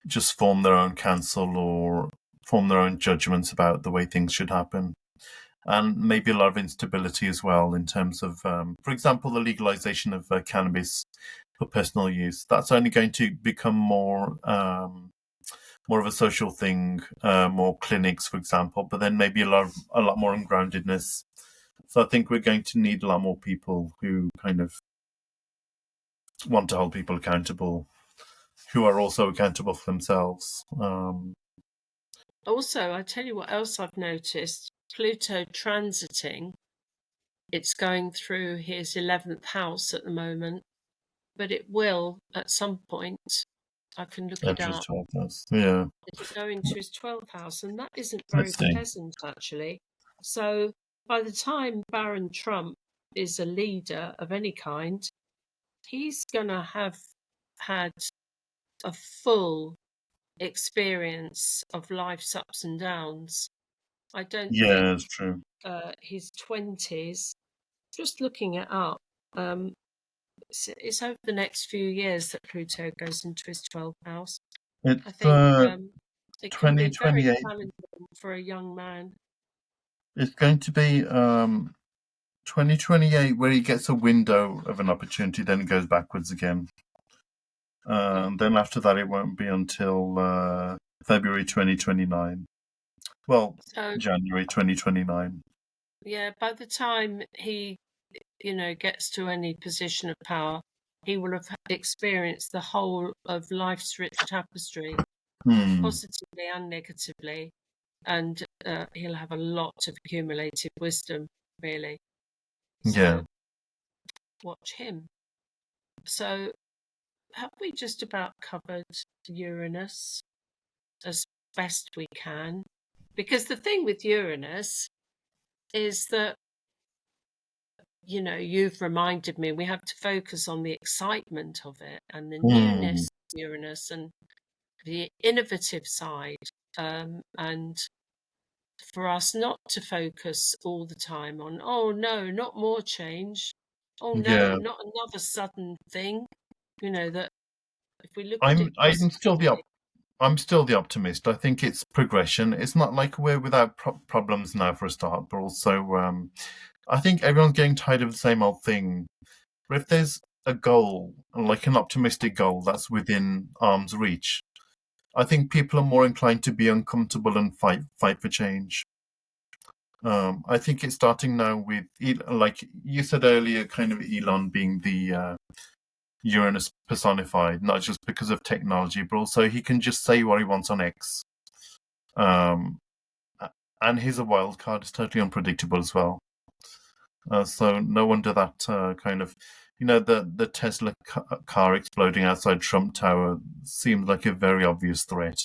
just form their own council or form their own judgments about the way things should happen. And maybe a lot of instability as well in terms of, for example, the legalization of cannabis for personal use. That's only going to become more of a social thing, more clinics, for example, but then maybe a lot more ungroundedness. So I think we're going to need a lot more people who kind of want to hold people accountable, who are also accountable for themselves. Also, I tell you what else I've noticed. Pluto transiting, it's going through his 11th house at the moment, but it will at some point. I can look it Enters up. 12 house. Yeah. It'll go into his 12th house, and that isn't very Let's see. pleasant, actually. So by the time Barron Trump is a leader of any kind, he's going to have had a full experience of life's ups and downs. I don't think Yeah, it's true. his 20s, just looking it up, it's over the next few years that Pluto goes into his 12th house. I It's think it can be very 2028. challenging for a young man. It's going to be 2028 where he gets a window of an opportunity, then it goes backwards again. Then after that, it won't be until February 2029. Well, So, January 2029. yeah, by the time he, gets to any position of power, he will have experienced the whole of life's rich tapestry, Hmm. positively and negatively, and he'll have a lot of accumulated wisdom, really. Yeah. So, watch him. So, have we just about covered Uranus as best we can? Because the thing with Uranus is that, you've reminded me we have to focus on the excitement of it and the Hmm. newness of Uranus and the innovative side. And for us not to focus all the time on, oh no, not more change. Oh no, Yeah. not another sudden thing. That if we look at it I'm still positively, I'm still the optimist. I think it's progression. It's not like we're without problems now for a start, but also I think everyone's getting tired of the same old thing. But if there's a goal, like an optimistic goal that's within arm's reach, I think people are more inclined to be uncomfortable and fight for change. I think it's starting now with, like you said earlier, kind of Elon being the Uranus personified, not just because of technology, but also he can just say what he wants on X. Um, and he's a wild card. It's totally unpredictable as well. So no wonder that kind of, the Tesla car exploding outside Trump Tower seemed like a very obvious threat.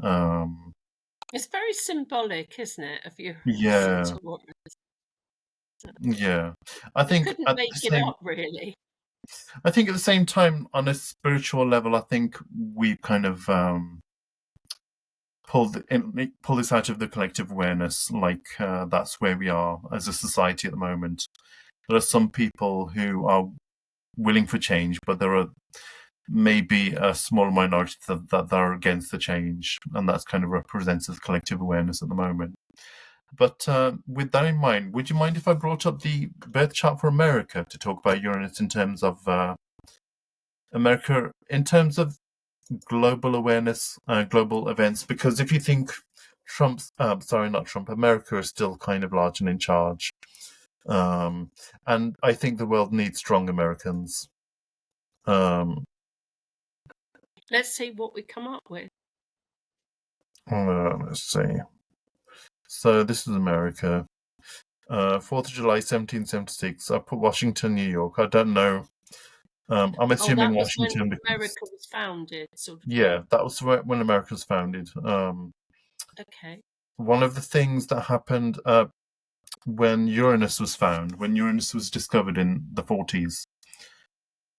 Um, it's very symbolic, isn't it, of Uranus and yeah, Taurus? yeah. I You think couldn't at make the it same, up, really. I think at the same time, on a spiritual level, I think we've kind of pull this out of the collective awareness. Like that's where we are as a society at the moment. There are some people who are willing for change, but there are maybe a small minority that are against the change, and that's kind of represents the collective awareness at the moment. But with that in mind, would you mind if I brought up the birth chart for America to talk about Uranus in terms of America, in terms of global awareness, global events? Because if you think not Trump, America is still kind of large and in charge. And I think the world needs strong Americans. Um, Let's see what we come up with. let's see. So this is America. 4th of July, 1776. I put Washington, New York. I don't know. I'm Oh, assuming that was when Washington because, America was founded, sort of yeah, thing. that was when America was founded. Okay. One of the things that happened when Uranus was found, when Uranus was discovered in the 40s,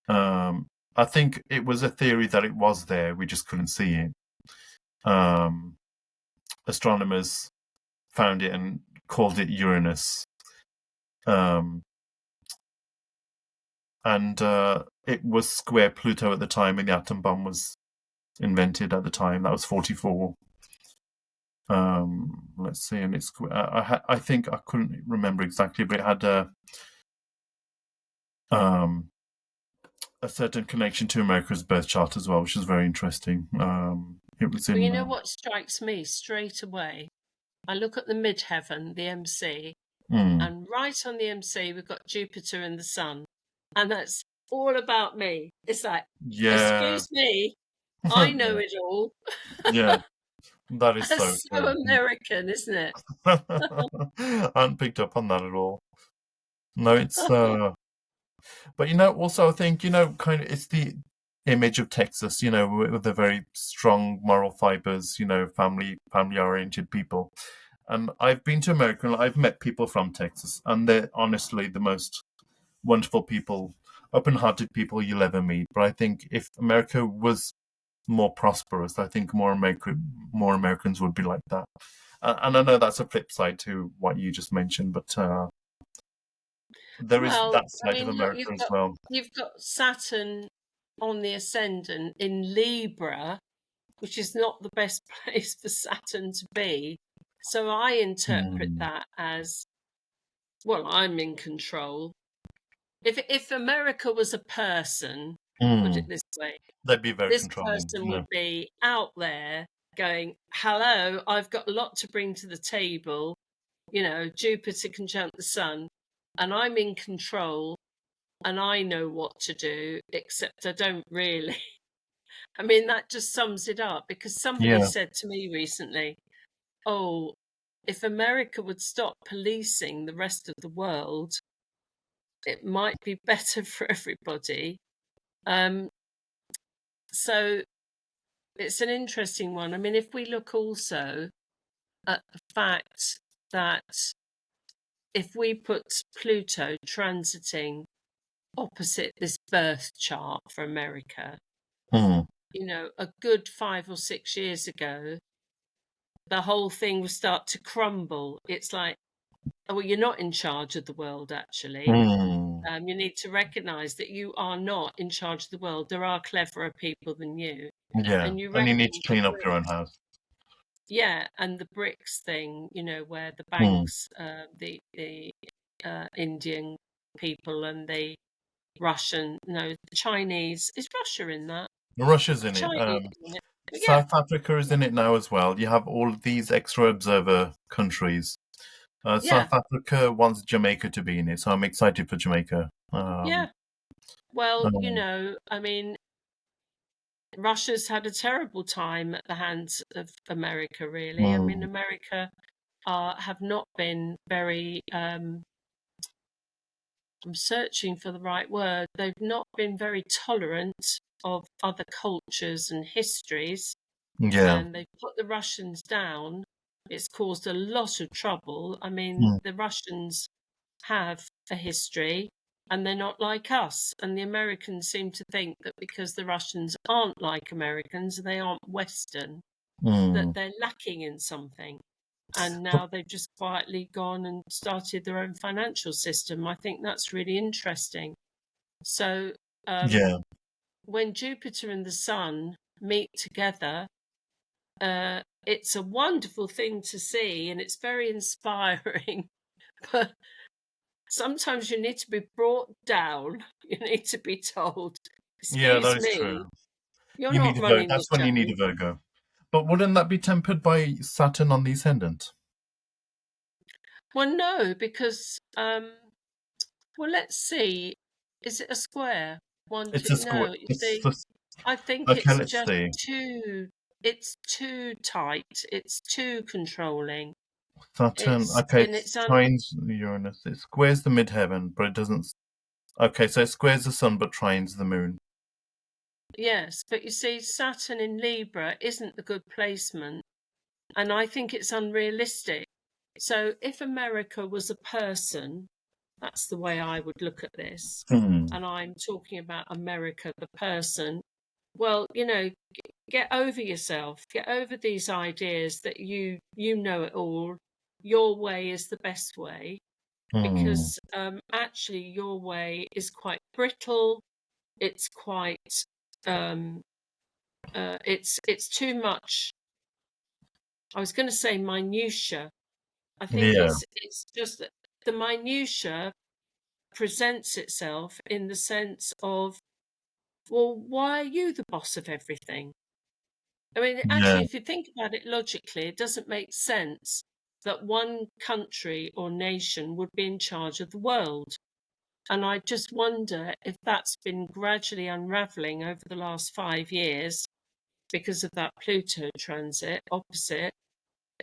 I think it was a theory that it was there, we just couldn't see it. Astronomers found it and called it Uranus. Um, and it was square Pluto at the time, and the atom bomb was invented at the time. That was 44. Let's see, and it's I think I couldn't remember exactly, but it had a certain connection to America's birth chart as well, which is very interesting. It was Well, you in know what strikes me straight away? I look at the midheaven, the MC, mm, and right on the MC we've got Jupiter and the Sun, and that's all about me. It's like, yeah, excuse me, I know it all. yeah, that is so That's so true. American, isn't it? I hadn't picked up on that at all. No, it's but also I think kind of it's the image of Texas, with the very strong moral fibers, family oriented people. And I've been to America and I've met people from Texas, and they're honestly the most wonderful people, open-hearted people you'll ever meet. But I think if America was more prosperous. I think more Americans would be like that. And I know that's a flip side to what you just mentioned, but there is Well, that I side of mean, look, America as well. you've got Saturn on the ascendant in Libra, which is not the best place for Saturn to be. So I interpret Mm. that as, well, I'm in control. If America was a person, put it Mm. this way, They'd be very this controlling. person Yeah. would be out there going, hello, I've got a lot to bring to the table. You know, Jupiter conjunct the sun, and I'm in control and I know what to do, except I don't really. I mean, that just sums it up because somebody Yeah. said to me recently, oh, if America would stop policing the rest of the world, it might be better for everybody. Um, so it's an interesting one. I mean, if we look also at the fact that if we put Pluto transiting opposite this birth chart for America, Mm. you know, a good 5 or 6 years ago, the whole thing would start to crumble. It's like, oh, well, you're not in charge of the world, actually. Mm. You need to recognize that you are not in charge of the world. There are cleverer people than you. Yeah. And you And you need reckon to the clean up your own BRICS, house. yeah, and the BRICS thing, you know, where the Mm. banks, the Indian people and the Russian, no, the Chinese, is Russia in that? Russia's The in it. Chinese in it. But yeah, South Africa is in it now as well. You have all of these extra observer countries. yeah, South Africa wants Jamaica to be in it, so I'm excited for Jamaica. yeah. Well, you Um, know, I mean, Russia's had a terrible time at the hands of America, really. I mean, mm, America have not been very, I'm searching for the right word, they've not been very tolerant of other cultures and histories, yeah. and they've put the Russians down. It's caused a lot of trouble. I mean, Mm, the Russians have a history and they're not like us. And the Americans seem to think that because the Russians aren't like Americans, they aren't Western, that mm. they're lacking in something. And But now they've just quietly gone and started their own financial system. I think that's really interesting. So yeah, when Jupiter and the Sun meet together, it's a wonderful thing to see and it's very inspiring. But sometimes you need to be brought down. You need to be told, yeah, that excuse is true. me, you're You need not a Virgo. running the That's when you need show. a Virgo. But wouldn't that be tempered by Saturn on the ascendant? Well, no, because, well, let's see. Is it a square? One, It's two, a square. no, you see, I think Okay, it's let's just see. it's too tight. It's too controlling. Saturn. Okay, And it it's trines Uranus. It squares the midheaven, but it doesn't. Okay, so it squares the sun, but trines the moon. yes, but you see, Saturn in Libra isn't a good placement. And I think it's unrealistic. So if America was a person, that's the way I would look at this. Hmm. And I'm talking about America, the person. Well, you know, get over yourself. Get over these ideas that you know it all. Your way is the best way Hmm. because actually your way is quite brittle. It's quite um, it's too much. I was going to say minutia. I think Yeah. it's just that the minutia presents itself in the sense of, well, why are you the boss of everything? I mean, Yeah. actually, if you think about it logically, it doesn't make sense that one country or nation would be in charge of the world. And I just wonder if that's been gradually unraveling over the last 5 years because of that Pluto transit opposite.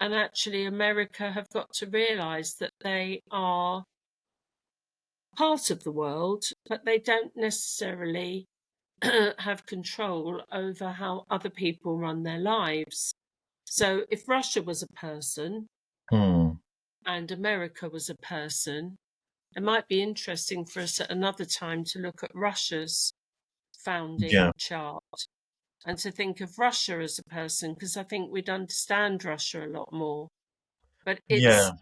And actually, America have got to realize that they are part of the world, but they don't necessarily have control over how other people run their lives. So if Russia was a person Hmm. and America was a person, it might be interesting for us at another time to look at Russia's founding Yeah. chart. and to think of Russia as a person, because I think we'd understand Russia a lot more. But Yeah,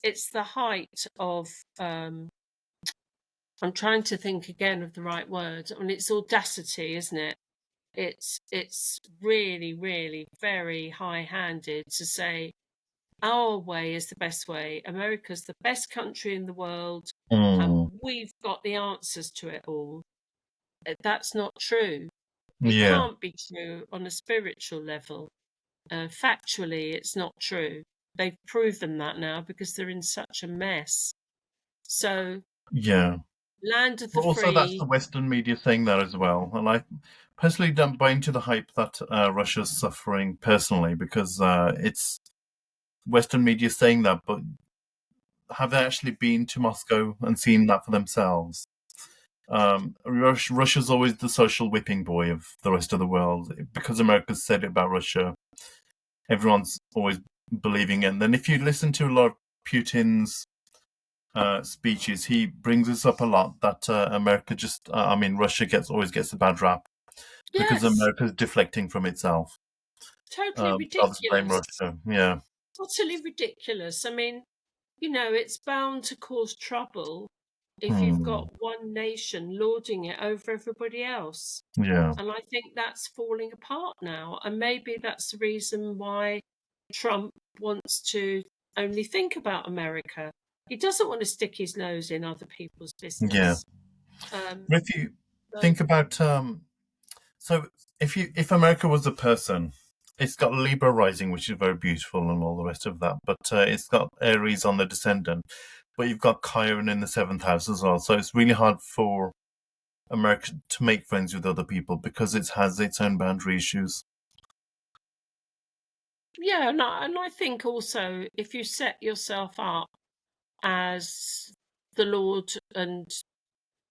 it's the height of I'm trying to think again of the right word. I mean, it's audacity, isn't it? It's really, really very high-handed to say our way is the best way. America's the best country in the world, mm, and we've got the answers to it all. That's not true. It yeah, can't be true on a spiritual level. Factually, it's not true. They've proven that now because they're in such a mess. So, yeah. land of But the also, that's free, the Western media saying that as well. And I personally don't buy into the hype that Russia's suffering personally, because it's Western media saying that, but have they actually been to Moscow and seen that for themselves? Russia's always the social whipping boy of the rest of the world. Because America's said it about Russia, everyone's always believing it. And then if you listen to a lot of Putin's speeches, he brings this up a lot that America just, Russia always gets a bad rap because yes, America's deflecting from itself. totally Others blame ridiculous. Russia. Yeah. Utterly ridiculous. I mean, it's bound to cause trouble if you've Hmm. got one nation lording it over everybody else. Yeah. And I think that's falling apart now. And maybe that's the reason why Trump wants to only think about America. He doesn't want to stick his nose in other people's Yeah. business. Um, But if you so, think about so if America was a person, it's got Libra rising, which is very beautiful and all the rest of that, but it's got Aries on the descendant, but you've got Chiron in the seventh house as well. So it's really hard for America to make friends with other people because it has its own boundary issues. yeah, and I think also if you set yourself up as the Lord, and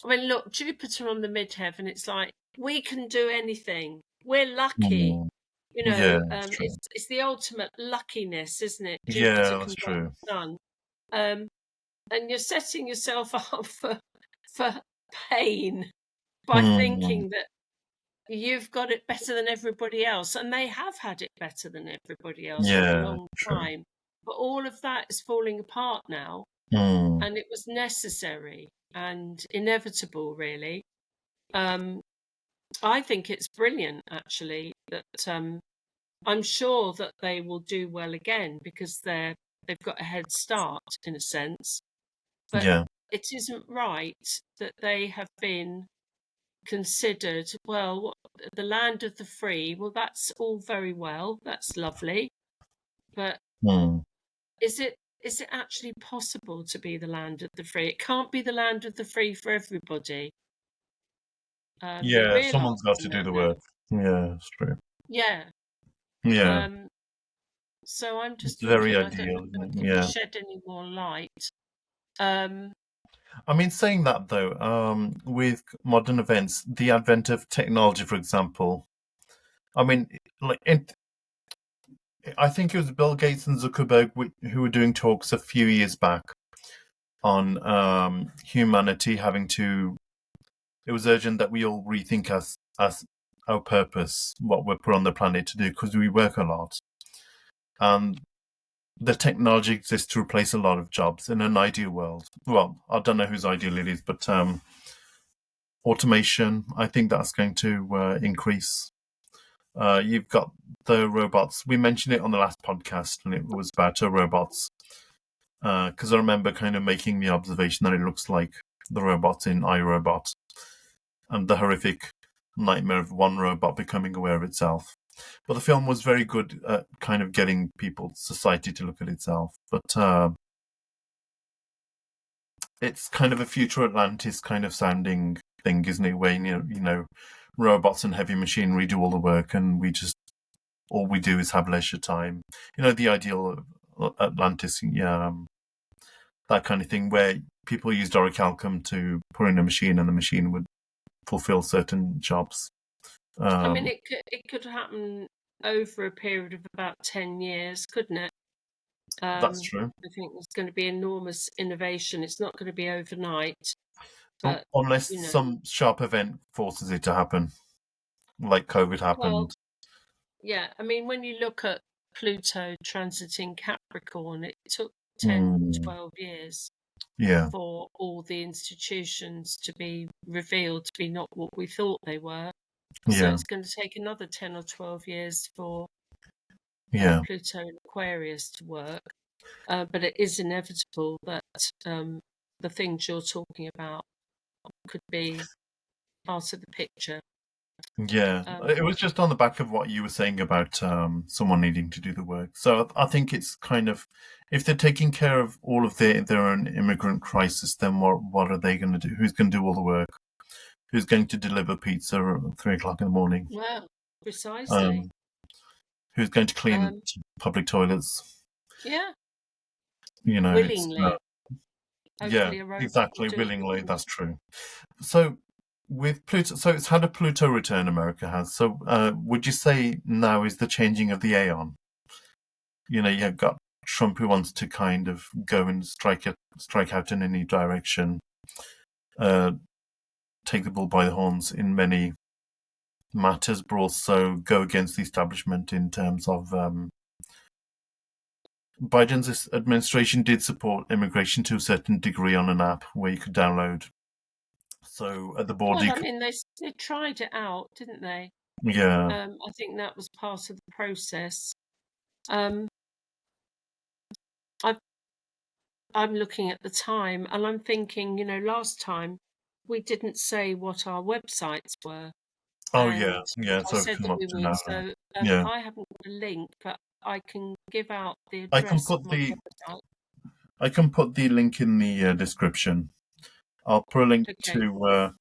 I mean, look, Jupiter on the midheaven, it's like we can do anything. We're lucky. Mm. Yeah, that's true. It's the ultimate luckiness, isn't it? Jupiter Yeah, that's conjunct true. the sun. Um, and you're setting yourself up for pain by Mm. thinking that you've got it better than everybody else, and they have had it better than everybody else for a Yeah, long true. time. But all of that is falling apart now, Mm. and it was necessary and inevitable, really. Um, I think it's brilliant, actually, that I'm sure that they will do well again because they've got a head start in a sense. But Yeah. it isn't right that they have been considered, well, the land of the free. Well, that's all very well. That's lovely. But Mm. is it actually possible to be the land of the free? It can't be the land of the free for everybody. They're Yeah, someone's got realising to do that the now. work. Yeah, that's true. Yeah. Yeah, Um, so I'm it's just very thinking, I don't know ideal, if isn't I it? can Yeah. shed any more light. Um, I mean, saying that though, with modern events, the advent of technology, for example, I mean, like, I think it was Bill Gates and Zuckerberg who were doing talks a few years back on humanity having to. It was urgent that we all rethink as our purpose, what we're put on the planet to do, because we work a lot, and the technology exists to replace a lot of jobs in an ideal world. Well, I don't know whose ideal it is, but automation, I think that's going to increase. You've got the robots. We mentioned it on the last podcast, and it was about robots. Because I remember kind of making the observation that it looks like the robots in iRobot and the horrific nightmare of one robot becoming aware of itself. But the film was very good at kind of getting people, society, to look at itself. But it's kind of a future Atlantis kind of sounding thing, isn't it? Where robots and heavy machinery do all the work, and all we do is have leisure time. The ideal of Atlantis, yeah, that kind of thing, where people used orichalcum to put in a machine, and the machine would fulfill certain jobs. I mean, Um, it could happen over a period of about 10 years, couldn't it? that's true. I think there's going to be enormous innovation. It's not going to be overnight, but Unless you know, some sharp event forces it to happen. like COVID Well, happened. yeah, I mean, when you look at Pluto transiting Capricorn, it took 10, Mm, 12 years yeah, for all the institutions to be revealed to be not what we thought they were. So yeah, it's going to take another 10 or 12 years for yeah, Pluto in Aquarius to work. But it is inevitable that the things you're talking about could be part of the picture. yeah. It was just on the back of what you were saying about someone needing to do the work. So I think it's kind of, if they're taking care of all of their own immigrant crisis, then what are they going to do? Who's going to do all the work? Who's going to deliver pizza at 3 o'clock in the morning? Well, precisely. Um, who's going to clean Um, public toilets? yeah, You know, it's willingly. yeah, Hopefully, a robot will exactly. do it Willingly, willingly. that's true. So with Pluto, so it's had a Pluto return. America has. So would you say now is the changing of the aeon? You know, you've got Trump who wants to kind of go and strike out in any direction, uh, take the bull by the horns in many matters, but also go against the establishment in terms of Biden's administration did support immigration to a certain degree on an app where you could download. So at the border, Well, you I could, mean, they tried it out, didn't they? yeah. I think that was part of the process. Um, I, I'm looking at the time and I'm thinking, last time we didn't say what our websites were. Oh yeah, And yeah. I So I've said come that up we to would. now. So Yeah, I haven't got a link, but I can give out the I can address of put my the website. I can put the link in the description. I'll put a link Okay. to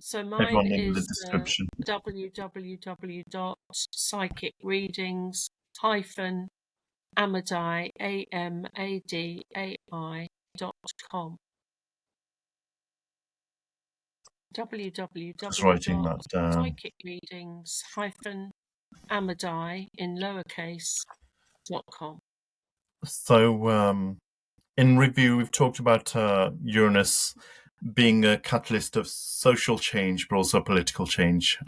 So mine everyone in the is description. www.psychicreadings-amadai, amadai.com. Just writing that down. www.psychicreadings-amadai in lowercase.com. So in review, we've talked about Uranus being a catalyst of social change, but also political change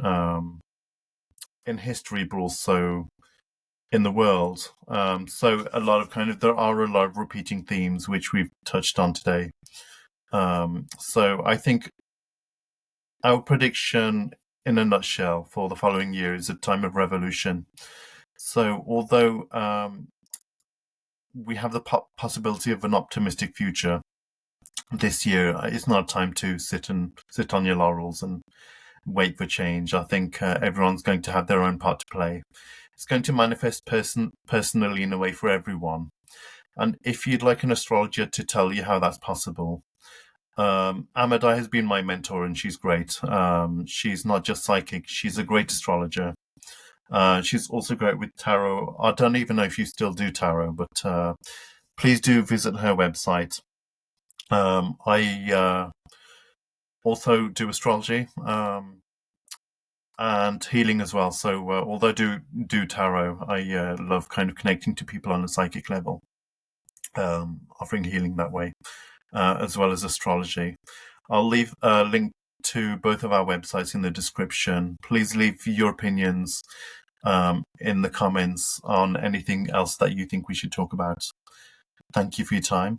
in history, but also in the world. So a lot of there are a lot of repeating themes which we've touched on today. So I think our prediction in a nutshell for the following year is a time of revolution. So although we have the possibility of an optimistic future this year, it's not time to sit on your laurels and wait for change. I think everyone's going to have their own part to play. It's going to manifest personally in a way for everyone. And if you'd like an astrologer to tell you how that's possible, Amadai has been my mentor and she's great. She's not just psychic, she's a great astrologer. She's also great with tarot. I don't even know if you still do tarot, but please do visit her website. I also do astrology and healing as well. So although I do tarot, I love kind of connecting to people on a psychic level, offering healing that way, as well as astrology. I'll leave a link to both of our websites in the description. Please leave your opinions in the comments on anything else that you think we should talk about. Thank you for your time.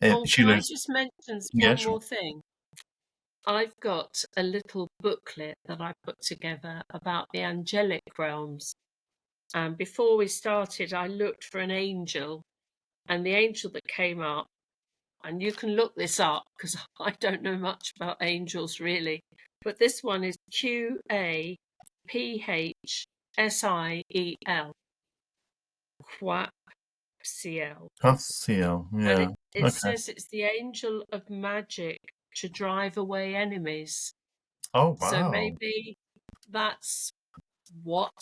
Oh, can I Sheila's, just mention yeah, one sure. more thing? I've got a little booklet that I put together about the angelic realms. And before we started, I looked for an angel, and the angel that came up, and you can look this up because I don't know much about angels really, but this one is Qaphsiel, Quapsiel. Cassiel, And yeah. it Okay. says it's the angel of magic to drive away enemies. Oh, So wow. maybe that's what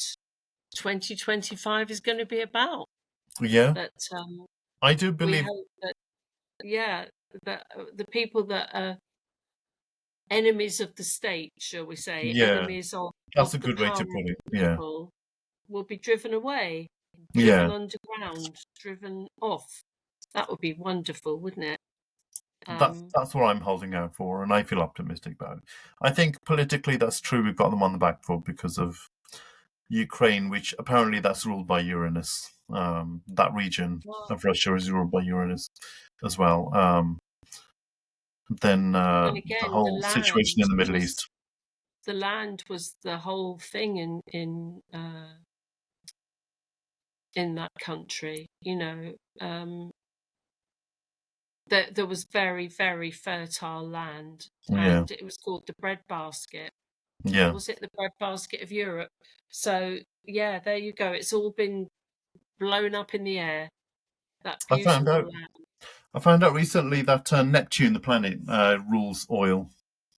2025 is going to be about. Yeah, That I do we believe, hope that, yeah, that the people that are enemies of the state, shall we say, yeah, enemies that's of a the good way to powerful put it. Yeah, people will be driven away, driven yeah. underground, driven off. That would be wonderful, wouldn't it? That's what I'm holding out for, and I feel optimistic about it. I think politically that's true. We've got them on the back foot because of Ukraine, which apparently that's ruled by Uranus. That region of Russia is ruled by Uranus as well. Then and the again, whole situation in the Middle East. The land was the whole thing in that country. You know, there was very, very fertile land, Yeah, and it was called the breadbasket. yeah. Was it the breadbasket of Europe? So yeah, there you go. It's all been blown up in the air. That I found beautiful out. land. I found out recently that Neptune, the planet, rules oil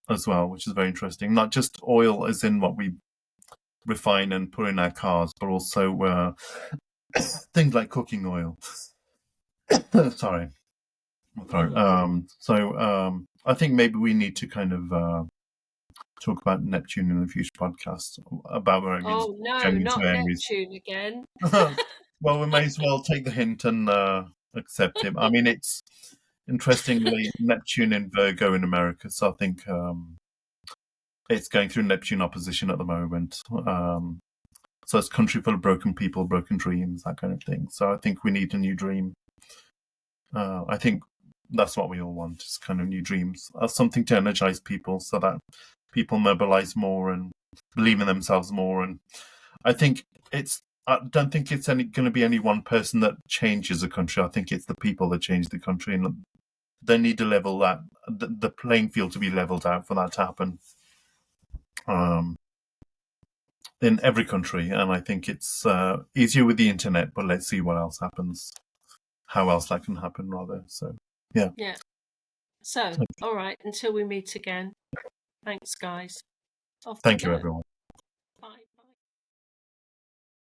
as well, which is very interesting. Not just oil as in what we refine and put in our cars, but also things like cooking oil. Sorry. I think maybe we need to kind of talk about Neptune in a future podcast about where he's Oh no, going into not Aries. Neptune again. Well, we may as well take the hint and accept him. I mean, it's interestingly Neptune in Virgo in America, so I think it's going through Neptune opposition at the moment. So it's a country full of broken people, broken dreams, that kind of thing. So I think we need a new dream. I think that's what we all want, is kind of new dreams, something to energize people so that people mobilize more and believe in themselves more. And I don't think it's going to be any one person that changes a country. I think it's the people that change the country, and they need to level the playing field to be leveled out for that to happen. In every country, and I think it's easier with the internet, but let's see what else happens, how else that can happen rather. So yeah. So all right, until we meet again, thanks guys. Off we Thank you go. everyone. Bye.